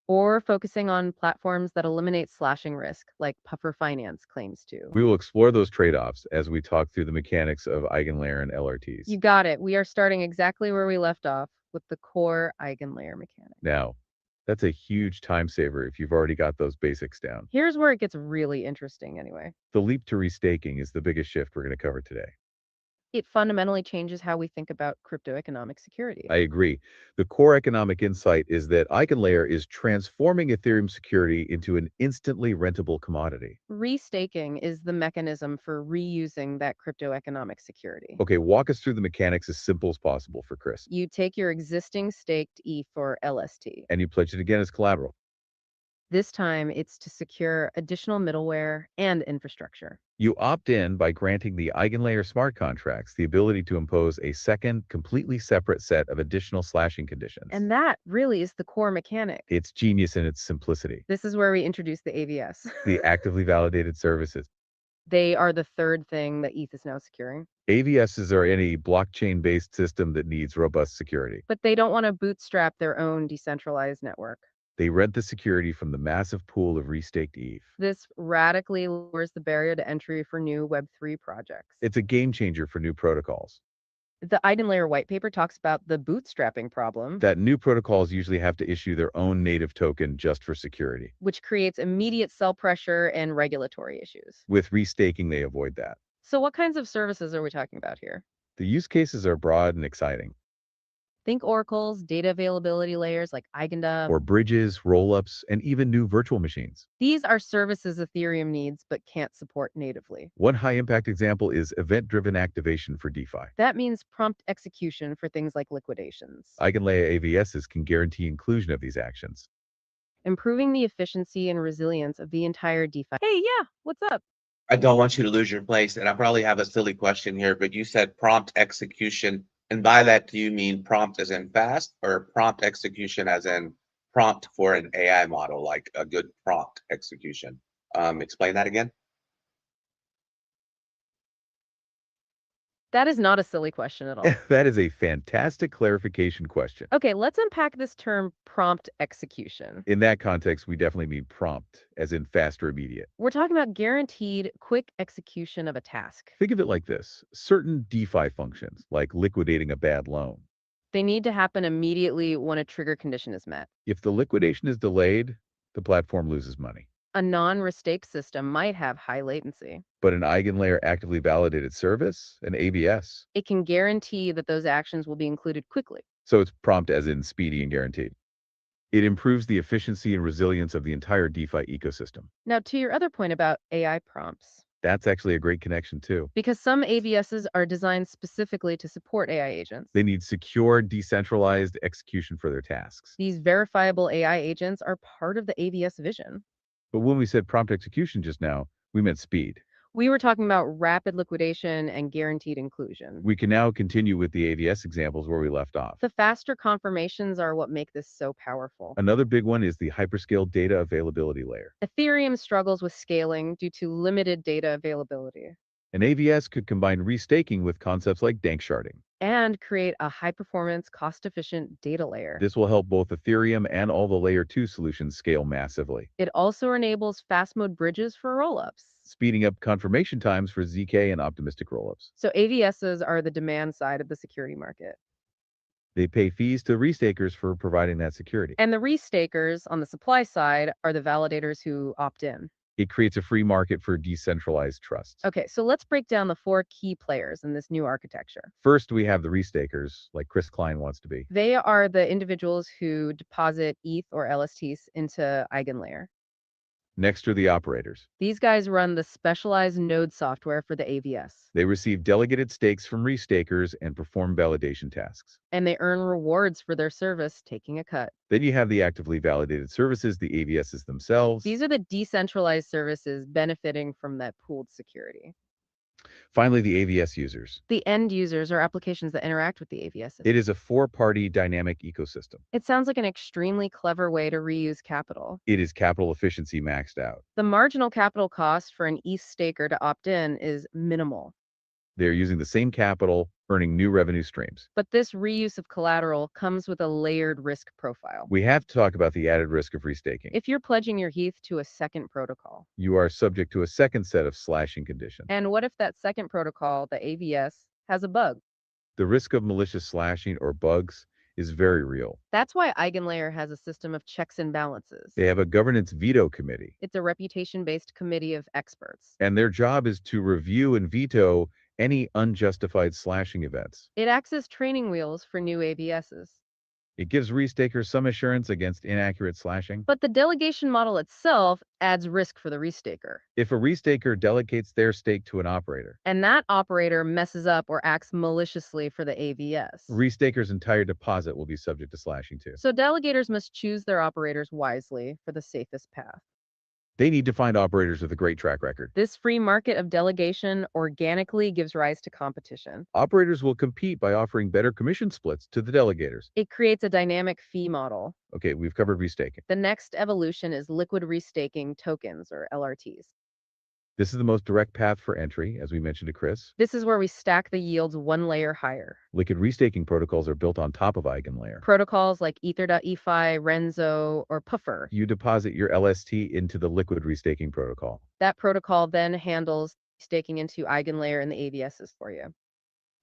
C: Or focusing on platforms that eliminate slashing risk, like Puffer Finance claims to.
D: We will explore those trade-offs as we talk through the mechanics of EigenLayer and LRTs.
C: You got it. We are starting exactly where we left off with the core EigenLayer mechanic.
D: Now, that's a huge time saver if you've already got those basics down.
C: Here's where it gets really interesting anyway.
D: The leap to restaking is the biggest shift we're going to cover today.
C: It fundamentally changes how we think about crypto economic security.
D: I agree. The core economic insight is that EigenLayer is transforming Ethereum security into an instantly rentable commodity.
C: Restaking is the mechanism for reusing that crypto economic security.
D: Okay, walk us through the mechanics as simple as possible for Chris.
C: You take your existing staked ETH or LST.
D: And you pledge it again as collateral.
C: This time, it's to secure additional middleware and infrastructure.
D: You opt in by granting the EigenLayer smart contracts the ability to impose a second, completely separate set of additional slashing conditions.
C: And that really is the core mechanic.
D: It's genius in its simplicity.
C: This is where we introduce the AVS.
D: The actively validated services.
C: They are the third thing that ETH is now securing.
D: AVSs are any blockchain-based system that needs robust security.
C: But they don't want to bootstrap their own decentralized network.
D: They rent the security from the massive pool of restaked ETH.
C: This radically lowers the barrier to entry for new Web3 projects.
D: It's a game changer for new protocols.
C: The EigenLayer white paper talks about the bootstrapping problem,
D: That new protocols usually have to issue their own native token just for security.
C: which creates immediate sell pressure and regulatory issues.
D: With restaking, they avoid that.
C: So what kinds of services are we talking about here?
D: The use cases are broad and exciting.
C: Think oracles, data availability layers like EigenDAV.
D: Or bridges, rollups, and even new virtual machines.
C: These are services Ethereum needs but can't support natively.
D: One high-impact example is event-driven activation for DeFi.
C: That means prompt execution for things like liquidations.
D: EigenLayer AVSs can guarantee inclusion of these actions.
C: Improving the efficiency and resilience of the entire DeFi. Hey, yeah, what's up?
B: I don't want you to lose your place, and I probably have a silly question here, but you said prompt execution. And by that, do you mean prompt as in fast or prompt execution as in prompt for an AI model, like a good prompt execution? Explain that again.
C: That is not a silly question at all.
D: That is a fantastic clarification question.
C: Okay, let's unpack this term prompt execution.
D: In that context, we definitely mean prompt, as in fast or immediate.
C: We're talking about guaranteed quick execution of a task.
D: Think of it like this. Certain DeFi functions, like liquidating a bad loan,
C: They need to happen immediately when a trigger condition is met.
D: if the liquidation is delayed, the platform loses money.
C: A non-restake system might have high latency.
D: But an EigenLayer actively validated service, an AVS,
C: It can guarantee that those actions will be included quickly.
D: so it's prompt as in speedy and guaranteed. It improves the efficiency and resilience of the entire DeFi ecosystem.
C: Now, to your other point about AI prompts,
D: That's actually a great connection too.
C: because some AVSs are designed specifically to support AI agents.
D: They need secure, decentralized execution for their tasks.
C: These verifiable AI agents are part of the AVS vision.
D: But when we said prompt execution just now, we meant speed.
C: We were talking about rapid liquidation and guaranteed inclusion.
D: We can now continue with the AVS examples where we left off.
C: The faster confirmations are what make this so powerful.
D: Another big one is the hyperscale data availability layer.
C: Ethereum struggles with scaling due to limited data availability
D: An AVS could combine restaking with concepts like dank sharding.
C: and create a high-performance, cost-efficient data layer.
D: This will help both Ethereum and all the layer 2 solutions scale massively,
C: It also enables fast mode bridges for rollups.
D: speeding up confirmation times for ZK and optimistic rollups.
C: So AVSs are the demand side of the security market.
D: They pay fees to restakers for providing that security.
C: And the restakers on the supply side are the validators who opt in.
D: It creates a free market for decentralized trusts.
C: Okay, so let's break down the 4 key players in this new architecture.
D: First, we have the restakers, like Chris Klein wants to be.
C: They are the individuals who deposit ETH or LSTs into EigenLayer.
D: Next are the operators.
C: These guys run the specialized node software for the AVS,
D: They receive delegated stakes from restakers and perform validation tasks.
C: and they earn rewards for their service, taking a cut.
D: Then you have the actively validated services, the AVSs themselves.
C: These are the decentralized services benefiting from that pooled security.
D: Finally, the AVS users.
C: The end users are applications that interact with the AVSs.
D: It is a four-party dynamic ecosystem.
C: It sounds like an extremely clever way to reuse capital.
D: It is capital efficiency maxed out.
C: The marginal capital cost for an ETH staker to opt in is minimal.
D: They're using the same capital, earning new revenue streams.
C: But this reuse of collateral comes with a layered risk profile.
D: We have to talk about the added risk of restaking.
C: If you're pledging your ETH to a second protocol,
D: You are subject to a second set of slashing conditions.
C: and what if that second protocol, the AVS, has a bug?
D: The risk of malicious slashing or bugs is very real.
C: That's why EigenLayer has a system of checks and balances.
D: They have a governance veto committee,
C: It's a reputation-based committee of experts.
D: and their job is to review and veto any unjustified slashing events.
C: It acts as training wheels for new AVSs.
D: It gives restakers some assurance against inaccurate slashing.
C: But the delegation model itself adds risk for the restaker.
D: If a restaker delegates their stake to an operator,
C: And that operator messes up or acts maliciously for the AVS.
D: restaker's entire deposit will be subject to slashing too.
C: So delegators must choose their operators wisely for the safest path.
D: They need to find operators with a great track record.
C: This free market of delegation organically gives rise to competition.
D: Operators will compete by offering better commission splits to the delegators.
C: It creates a dynamic fee model.
D: Okay, we've covered restaking.
C: The next evolution is liquid restaking tokens, or LRTs.
D: This is the most direct path for entry, as we mentioned to Chris.
C: This is where we stack the yields one layer higher.
D: Liquid restaking protocols are built on top of EigenLayer.
C: Protocols like Ether.efi, Renzo, or Puffer.
D: You deposit your LST into the liquid restaking protocol.
C: That protocol then handles staking into EigenLayer and the AVSs for you.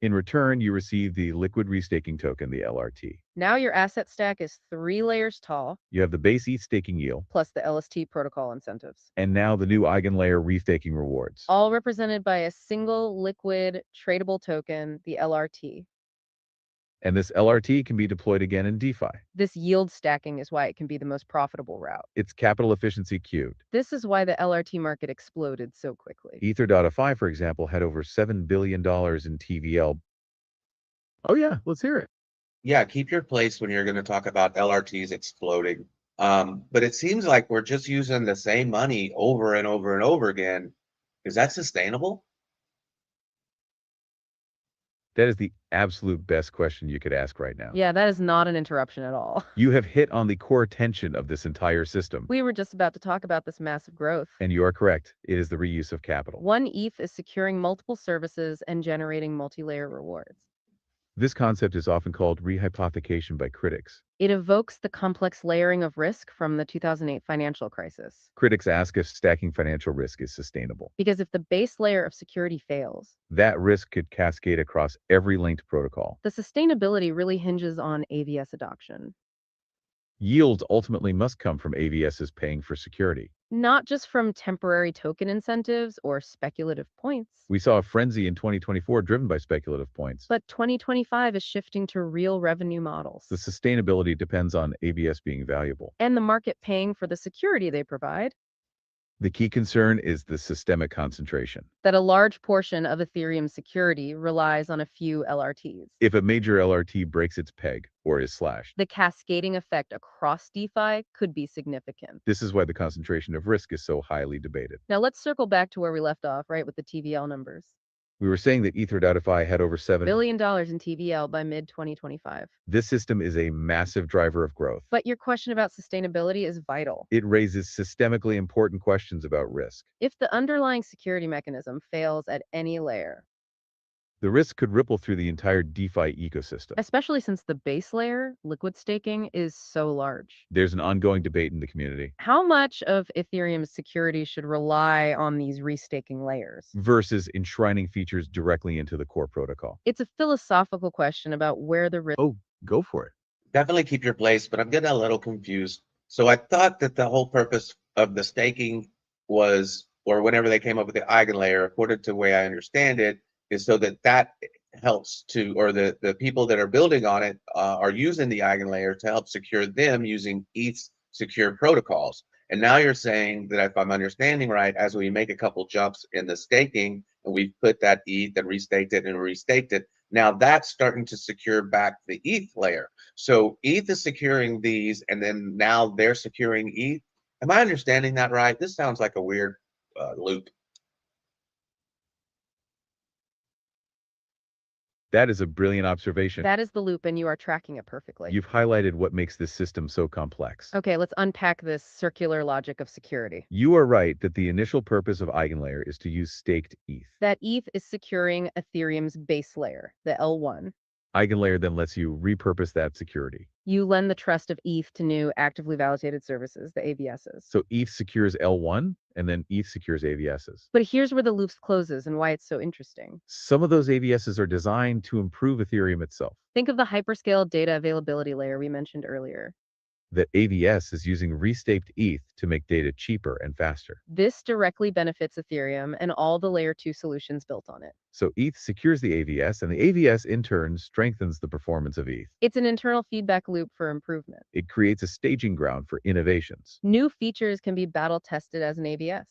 D: In return, you receive the liquid restaking token, the LRT.
C: Now your asset stack is 3 layers tall,
D: You have the base ETH staking yield,
C: plus the LST protocol incentives,
D: and now the new EigenLayer restaking rewards.
C: all represented by a single liquid tradable token, the LRT.
D: And this LRT can be deployed again in DeFi.
C: This yield stacking is why it can be the most profitable route.
D: It's capital efficiency cubed.
C: This is why the LRT market exploded so quickly.
D: Ether.fi, for example, had over $7 billion in TVL. Oh yeah, let's hear it.
B: Yeah, keep your place when you're going to talk about LRTs exploding. But it seems like we're just using the same money over and over and over again. Is that sustainable?
D: That is the absolute best question you could ask right now.
C: Yeah, that is not an interruption at all.
D: You have hit on the core tension of this entire system.
C: We were just about to talk about this massive growth.
D: And you are correct. It is the reuse of capital.
C: One ETH is securing multiple services and generating multi-layer rewards.
D: This concept is often called rehypothecation by critics.
C: It evokes the complex layering of risk from the 2008 financial crisis.
D: Critics ask if stacking financial risk is sustainable.
C: Because if the base layer of security fails,
D: That risk could cascade across every linked protocol.
C: the sustainability really hinges on AVS adoption.
D: Yields ultimately must come from AVSs paying for security.
C: Not just from temporary token incentives or speculative points,
D: We saw a frenzy in 2024 driven by speculative points.
C: but 2025 is shifting to real revenue models.
D: The sustainability depends on AVS being valuable.
C: And the market paying for the security they provide.
D: The key concern is the systemic concentration.
C: That a large portion of Ethereum's security relies on a few LRTs.
D: If a major LRT breaks its peg or is slashed,
C: The cascading effect across DeFi could be significant.
D: this is why the concentration of risk is so highly debated.
C: Now let's circle back to where we left off, right, with the TVL numbers.
D: We were saying that Ether.fi had over $7
C: $1 billion in TVL by mid-2025.
D: This system is a massive driver of growth.
C: But your question about sustainability is vital.
D: It raises systemically important questions about risk.
C: If the underlying security mechanism fails at any layer,
D: The risk could ripple through the entire DeFi ecosystem.
C: especially since the base layer, liquid staking, is so large.
D: There's an ongoing debate in the community
C: How much of Ethereum's security should rely on these restaking layers?
D: versus enshrining features directly into the core protocol.
C: It's a philosophical question about where the risk.
D: Oh, go for it.
B: Definitely keep your place, but I'm getting a little confused. So I thought that the whole purpose of the staking was, or whenever they came up with the EigenLayer, according to the way I understand it, is so that that helps to, or the people that are building on it are using the EigenLayer to help secure them using ETH secure protocols. And now you're saying that, if I'm understanding right, as we make a couple jumps in the staking and we've put that ETH and restaked it, now that's starting to secure back the ETH layer. So ETH is securing these, and then now they're securing ETH. Am I understanding that right? This sounds like a weird loop.
D: That is a brilliant observation.
C: That is the loop, and you are tracking it perfectly.
D: You've highlighted what makes this system so complex.
C: Okay, let's unpack this circular logic of security.
D: You are right that the initial purpose of EigenLayer is to use staked ETH.
C: That ETH is securing Ethereum's base layer, the L1.
D: EigenLayer then lets you repurpose that security.
C: You lend the trust of ETH to new actively validated services, the AVSs.
D: So ETH secures L1, and then ETH secures AVSs.
C: But here's where the loop closes and why it's so interesting.
D: Some of those AVSs are designed to improve Ethereum itself.
C: Think of the hyperscale data availability layer we mentioned earlier.
D: The AVS is using restaked ETH to make data cheaper and faster.
C: This directly benefits Ethereum and all the layer 2 solutions built on it.
D: So ETH secures the AVS, and the AVS in turn strengthens the performance of ETH.
C: It's an internal feedback loop for improvement.
D: It creates a staging ground for innovations.
C: New features can be battle tested as an AVS.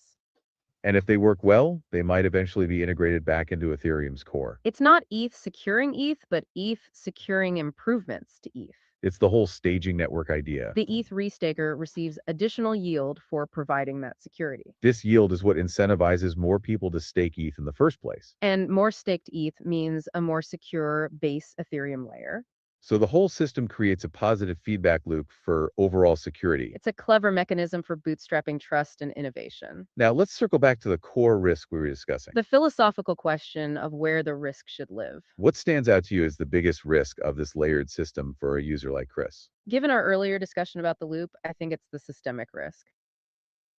D: And if they work well, they might eventually be integrated back into Ethereum's core.
C: It's not ETH securing ETH, but ETH securing improvements to ETH.
D: It's the whole staging network idea.
C: The ETH restaker receives additional yield for providing that security.
D: This yield is what incentivizes more people to stake ETH in the first place.
C: And more staked ETH means a more secure base Ethereum layer.
D: So the whole system creates a positive feedback loop for overall security.
C: It's a clever mechanism for bootstrapping trust and innovation.
D: Now let's circle back to the core risk we were discussing.
C: The philosophical question of where the risk should live.
D: What stands out to you as the biggest risk of this layered system for a user like Chris?
C: Given our earlier discussion about the loop, I think it's the systemic risk.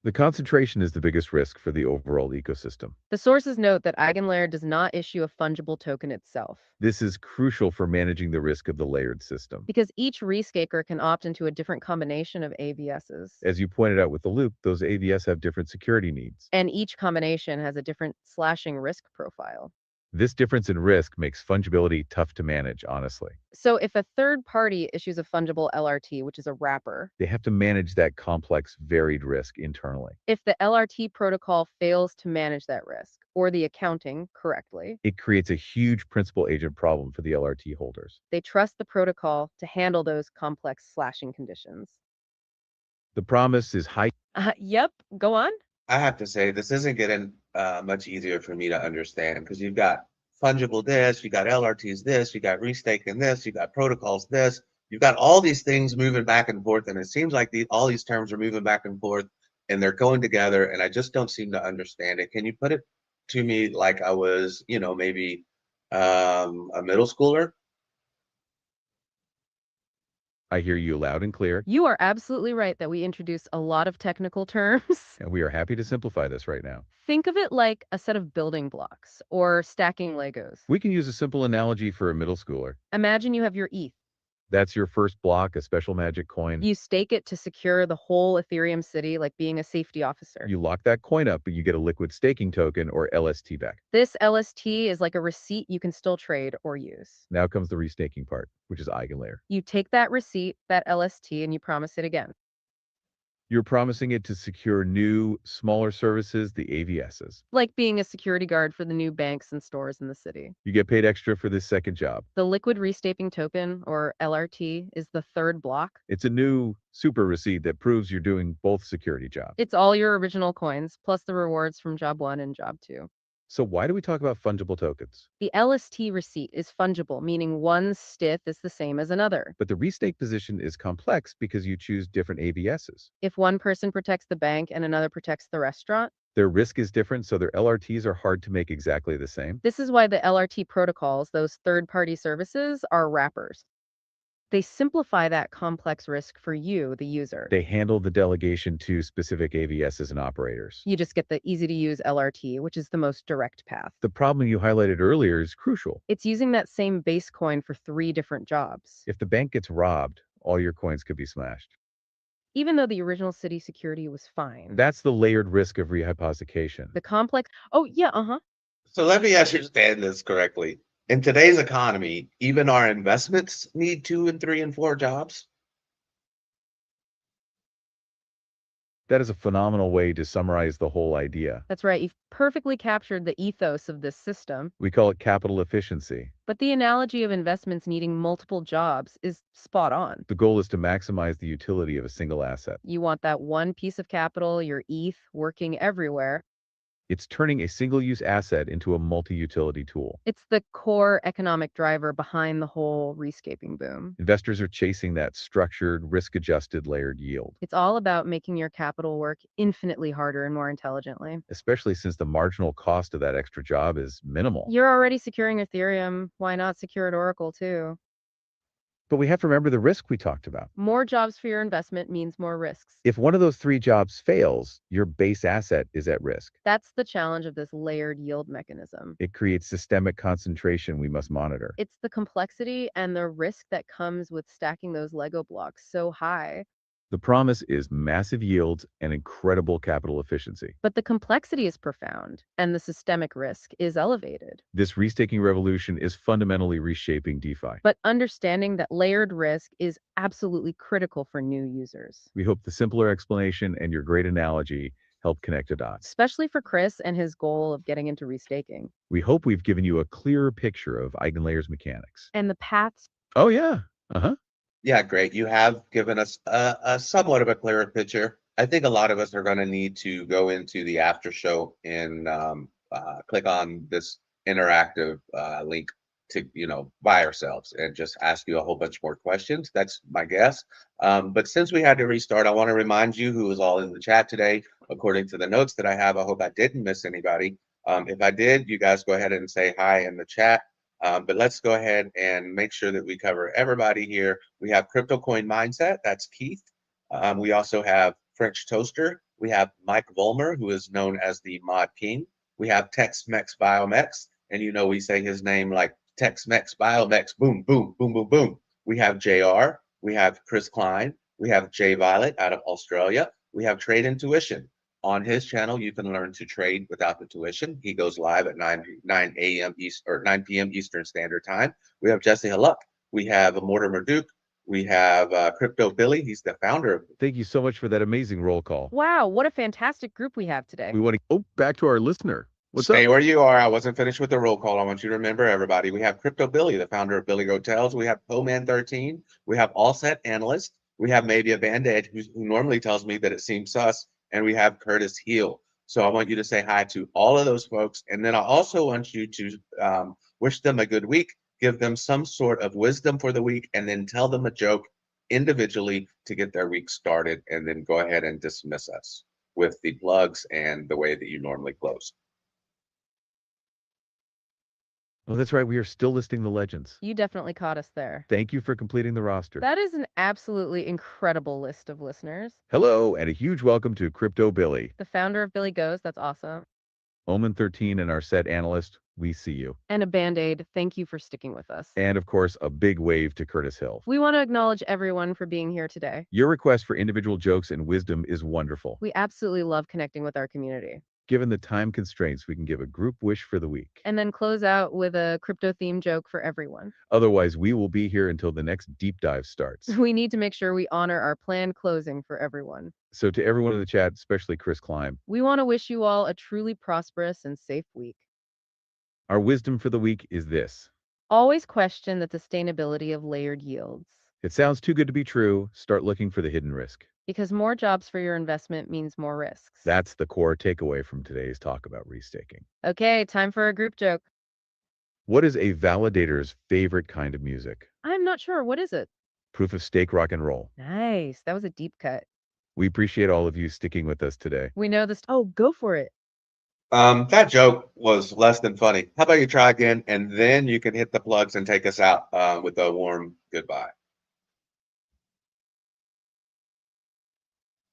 D: The concentration is the biggest risk for the overall ecosystem.
C: The sources note that EigenLayer does not issue a fungible token itself,
D: This is crucial for managing the risk of the layered system.
C: because each restaker can opt into a different combination of AVSs,
D: As you pointed out with the loop, those AVS have different security needs.
C: and each combination has a different slashing risk profile.
D: This difference in risk makes fungibility tough to manage, honestly.
C: So if a third party issues a fungible LRT, which is a wrapper,
D: They have to manage that complex, varied risk internally.
C: if the LRT protocol fails to manage that risk or the accounting correctly,
D: It creates a huge principal agent problem for the LRT holders.
C: they trust the protocol to handle those complex slashing conditions.
D: The promise is high.
C: Yep, go on.
B: I have to say, this isn't getting much easier for me to understand because you've got fungible this, you got LRTs this, you got restaking this, you got protocols this, you've got all these things moving back and forth, and it seems like all these terms are moving back and forth, and they're going together, and I just don't seem to understand it. Can you put it to me like I was, maybe a middle schooler?
D: I hear you loud and clear,
C: You are absolutely right that we introduce a lot of technical terms.
D: and we are happy to simplify this right now.
C: Think of it like a set of building blocks or stacking Legos.
D: We can use a simple analogy for a middle schooler.
C: Imagine you have your ETH.
D: That's your first block, a special magic coin.
C: You stake it to secure the whole Ethereum city, like being a safety officer.
D: You lock that coin up, but you get a liquid staking token or LST back.
C: This LST is like a receipt you can still trade or use.
D: Now comes the restaking part, which is EigenLayer.
C: You take that receipt, that LST, and you promise it again.
D: You're promising it to secure new, smaller services, the AVSs.
C: Like being a security guard for the new banks and stores in the city.
D: You get paid extra for this second job.
C: The liquid restaking token, or LRT, is the third block.
D: It's a new super receipt that proves you're doing both security jobs.
C: It's all your original coins, plus the rewards from job 1 and job 2.
D: So why do we talk about fungible tokens?
C: The LST receipt is fungible, meaning one stETH is the same as another.
D: But the restake position is complex because you choose different AVSs.
C: If one person protects the bank and another protects the restaurant,
D: Their risk is different, so their LRTs are hard to make exactly the same.
C: this is why the LRT protocols, those third-party services, are wrappers. They simplify that complex risk for you, the user.
D: They handle the delegation to specific AVSs and operators.
C: You just get the easy-to-use LRT, which is the most direct path.
D: The problem you highlighted earlier is crucial.
C: It's using that same base coin for 3 different jobs.
D: If the bank gets robbed, all your coins could be smashed.
C: Even though the original city security was fine.
D: That's the layered risk of rehypothecation.
C: The complex... Oh, yeah,
B: So let me understand this correctly. In today's economy, even our investments need 2 and 3 and 4 jobs.
D: That is a phenomenal way to summarize the whole idea.
C: That's right. You've perfectly captured the ethos of this system.
D: We call it capital efficiency.
C: But the analogy of investments needing multiple jobs is spot on.
D: The goal is to maximize the utility of a single asset.
C: You want that one piece of capital, your ETH, working everywhere.
D: It's turning a single-use asset into a multi-utility tool.
C: It's the core economic driver behind the whole rescaping boom.
D: Investors are chasing that structured, risk-adjusted layered yield,
C: It's all about making your capital work infinitely harder and more intelligently.
D: especially since the marginal cost of that extra job is minimal.
C: You're already securing Ethereum. Why not secure at Oracle too?
D: But we have to remember the risk we talked about.
C: More jobs for your investment means more risks.
D: If one of those 3 jobs fails, your base asset is at risk.
C: That's the challenge of this layered yield mechanism.
D: It creates systemic concentration we must monitor.
C: It's the complexity and the risk that comes with stacking those Lego blocks so high.
D: The promise is massive yields and incredible capital efficiency.
C: But the complexity is profound and the systemic risk is elevated.
D: This restaking revolution is fundamentally reshaping DeFi.
C: But understanding that layered risk is absolutely critical for new users,
D: We hope the simpler explanation and your great analogy help connect the dots.
C: especially for Chris and his goal of getting into restaking
D: We hope we've given you a clearer picture of EigenLayer's mechanics.
C: and the paths.
D: Oh, yeah. Uh-huh.
B: Yeah, great. You have given us a somewhat of a clearer picture. I think a lot of us are going to need to go into the after show and click on this interactive link to, by ourselves and just ask you a whole bunch more questions. That's my guess. But since we had to restart, I want to remind you who is all in the chat today. According to the notes that I have, I hope I didn't miss anybody. If I did, you guys go ahead and say hi in the chat. But let's go ahead and make sure that we cover everybody here. We have Crypto Coin Mindset, that's Keith. We also have French Toaster. We have Mike Volmer, who is known as the Mod King. We have Tex-Mex Biomex, and we say his name like Tex-Mex Biomex, boom, boom, boom, boom, boom. We have JR. We have Chris Klein. We have Jay Violet out of Australia. We have Trade Intuition. On his channel, you can learn to trade without the tuition. He goes live at 9 a.m. East or 9 p.m. Eastern Standard Time. We have Jesse Haluk. We have Mortimer Duke. We have Crypto Billy. He's the founder of.
D: Thank you so much for that amazing roll call.
C: Wow, what a fantastic group we have today.
D: We want to back to our listener. What's
B: Stay
D: up?
B: where you are. I wasn't finished with the roll call. I want you to remember everybody. We have Crypto Billy, the founder of Billy Hotels. We have Poman 13. We have All Set Analyst. We have maybe a Band-Aid who normally tells me that it seems sus. And we have Curtis Heel. So I want you to say hi to all of those folks. And then I also want you to wish them a good week, give them some sort of wisdom for the week, and then tell them a joke individually to get their week started. And then go ahead and dismiss us with the plugs and the way that you normally close.
D: Oh, that's right. We are still listing the legends.
C: You definitely caught us there.
D: Thank you for completing the roster.
C: That is an absolutely incredible list of listeners.
D: Hello, and a huge welcome to Crypto Billy.
C: The founder of Billy Goes, that's awesome.
D: Omen 13 and our set analyst, we see you.
C: And a Band-Aid, thank you for sticking with us.
D: And of course, a big wave to Curtis Hill.
C: We want to acknowledge everyone for being here today.
D: Your request for individual jokes and wisdom is wonderful.
C: We absolutely love connecting with our community.
D: Given the time constraints, we can give a group wish for the week.
C: And then close out with a crypto-themed joke for everyone.
D: Otherwise, we will be here until the next deep dive starts.
C: We need to make sure we honor our planned closing for everyone.
D: So to everyone in the chat, especially Chris Klein,
C: We want to wish you all a truly prosperous and safe week.
D: our wisdom for the week is this.
C: Always question the sustainability of layered yields,
D: It sounds too good to be true. Start looking for the hidden risk.
C: because more jobs for your investment means more risks.
D: That's the core takeaway from today's talk about restaking.
C: Okay, time for a group joke.
D: What is a validator's favorite kind of music?
C: I'm not sure. What is it?
D: Proof of stake rock and roll.
C: Nice. That was a deep cut.
D: We appreciate all of you sticking with us today.
C: We know this. Oh, go for it.
B: That joke was less than funny. How about you try again, and then you can hit the plugs and take us out with a warm goodbye.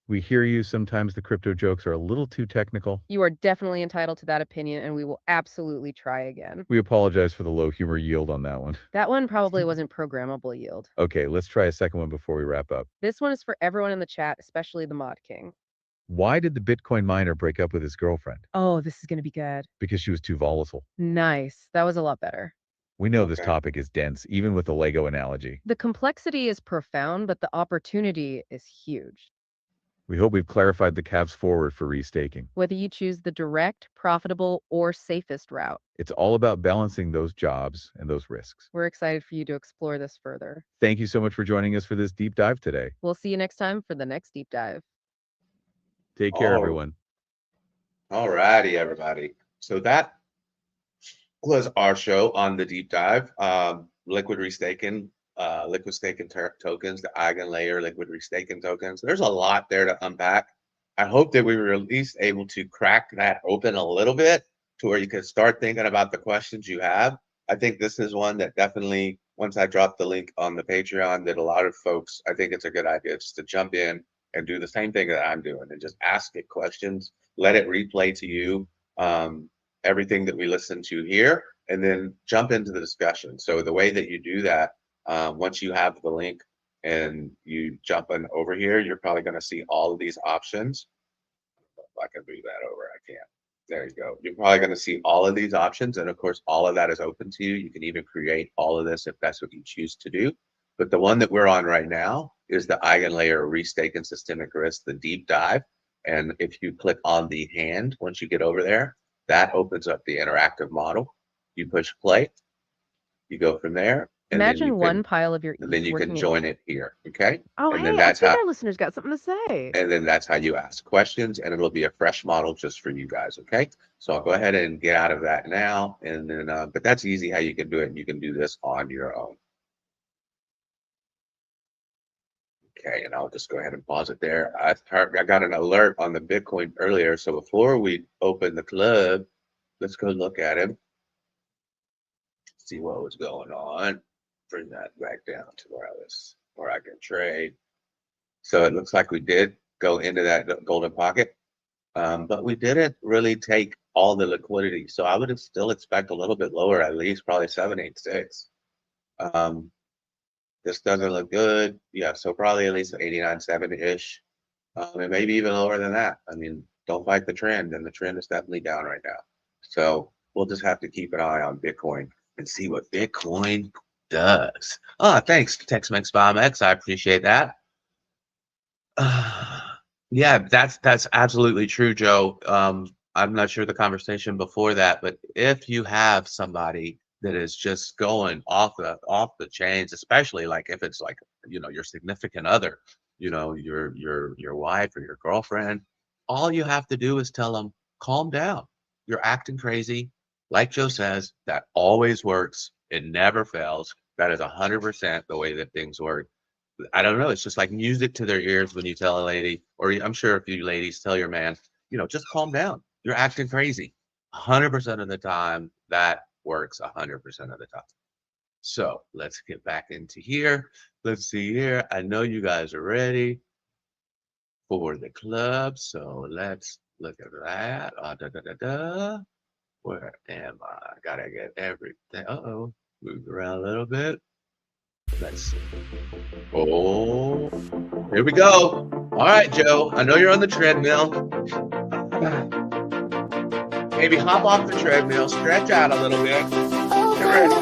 D: We hear you. Sometimes the crypto jokes are a little too technical.
C: You are definitely entitled to that opinion, and we will absolutely try again.
D: We apologize for the low humor yield on that one.
C: That one probably wasn't programmable yield.
D: Okay, let's try a second one before we wrap up.
C: This one is for everyone in the chat, especially the Mod King.
D: Why did the Bitcoin miner break up with his girlfriend?
C: Oh, this is going to be good.
D: Because she was too volatile.
C: Nice. That was a lot better.
D: We know this
B: Okay.
D: topic is dense, even with the Lego analogy.
C: The complexity is profound, but the opportunity is huge.
D: We hope we've clarified the paths forward for restaking.
C: Whether you choose the direct, profitable, or safest route,
D: It's all about balancing those jobs and those risks.
C: we're excited for you to explore this further.
D: Thank you so much for joining us for this deep dive today.
C: We'll see you next time for the next deep dive.
D: Take care,
B: Oh.
D: everyone.
B: All righty, everybody. So that was our show on the deep dive. Liquid restaking, liquid staking tokens, the EigenLayer liquid restaking tokens. There's a lot there to unpack. I hope that we were at least able to crack that open a little bit to where you can start thinking about the questions you have. I think this is one that definitely, once I drop the link on the Patreon, that a lot of folks, I think it's a good idea just to jump in and do the same thing that I'm doing and just ask it questions, let it replay to you everything that we listen to here, and then jump into the discussion. So the way that you do that, once you have the link and you jump in over here, you're probably going to see all of these options. If I can move that over, I can't. There you go. You're probably going to see all of these options. And of course, all of that is open to you. You can even create all of this if that's what you choose to do. But the one that we're on right now is the EigenLayer Restake and Systemic Risk, the deep dive. And if you click on the hand, once you get over there, that opens up the interactive model. You push play, you go from there.
C: Imagine one pile of your
B: and then you can join it here, okay?
C: Oh,
B: and
C: hey,
B: then
C: I
B: that's
C: think
B: how,
C: our listeners got something to say.
B: and then that's how you ask questions, and it'll be a fresh model just for you guys, okay? So I'll go ahead and get out of that now, and then, but that's easy how you can do it, and you can do this on your own. Okay, and I'll just go ahead and pause it there. I got an alert on the Bitcoin earlier, so before we open the club, let's go look at him, see what was going on. Bring that back down to where I can trade. So it looks like we did go into that golden pocket, but we didn't really take all the liquidity. So I would still expect a little bit lower, at least probably 786. This doesn't look good. Yeah, so probably at least 89.7-ish, and maybe even lower than that. I mean, don't fight the trend, and the trend is definitely down right now. So we'll just have to keep an eye on Bitcoin and see what Bitcoin does. Thanks, Tex-Mex BombX. I appreciate that. Yeah, that's absolutely true, Joe. I'm not sure the conversation before that, but if you have somebody that is just going off the chains, especially like if it's like, your significant other, your wife or your girlfriend, all you have to do is tell them, calm down. You're acting crazy. Like Joe says, that always works. It never fails. That is 100% the way that things work. I don't know. It's just like music to their ears when you tell a lady, or I'm sure if you ladies tell your man, just calm down. You're acting crazy. 100% of the time, that works 100% of the time. So let's get back into here. Let's see here. I know you guys are ready for the club. So let's look at that. Where am I? Gotta get everything. Uh-oh. Move around a little bit. Let's see. Oh, here we go. All right, Joe. I know you're on the treadmill. Maybe hop off the treadmill, stretch out a little bit. Get ready.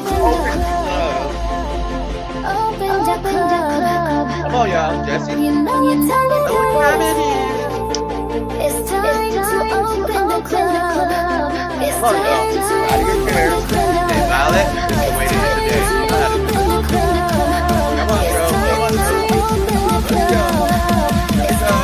B: Open the club. Come on, y'all. Jesse. What time it is?
E: It's time to open the club. It's
B: Come on, y'all. Out of your chairs. Hey, Violet, this is the way to end the day. Come on, Joe. Come on, Joe. Let's go. Let's go. Let's go.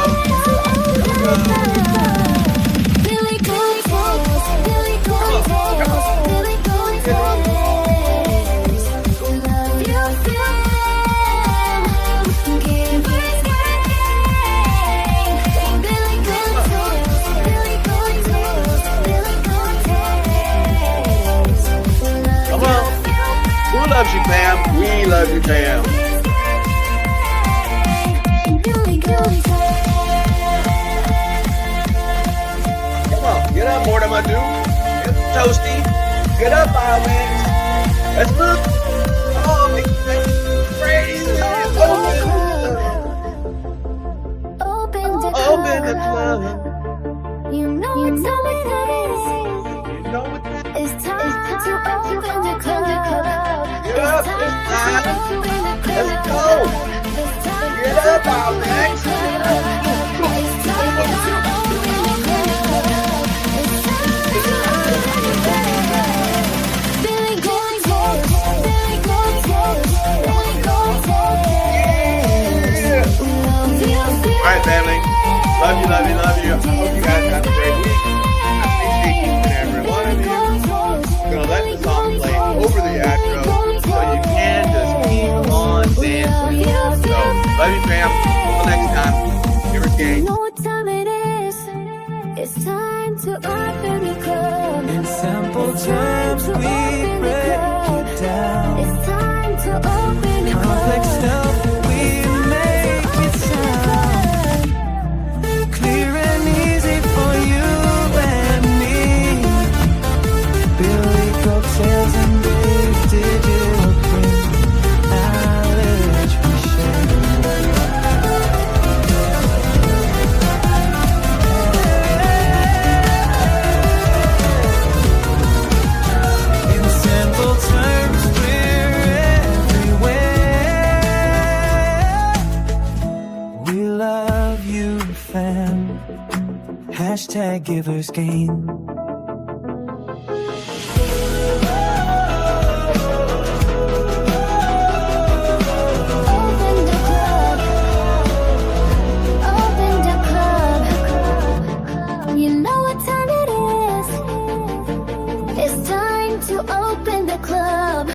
B: Loves you, fam. We love you, fam. Come on, get up, Mortimer, dude. Get toasty. Get up, Iowans. Let's move. Come on, make crazy. Open the club.
E: You know what time it is.
B: You know what that is.
E: It's time to open the club.
B: Let's go. Get up, Alex. All right, family. Love you, love you, love you. I hope you guys have a great week.
E: time to open the club.
A: In simple
E: It's time
A: terms,
E: to
A: we
E: open the
A: break
E: club.
A: it down.
E: It's time to open the
A: Complex
E: club.
A: stuff, we make it sound clear and easy for you and me. Billy Coattails and Dave Digital bring knowledge we share. In simple terms, we're everywhere. We love you, fam. Hashtag givers gain.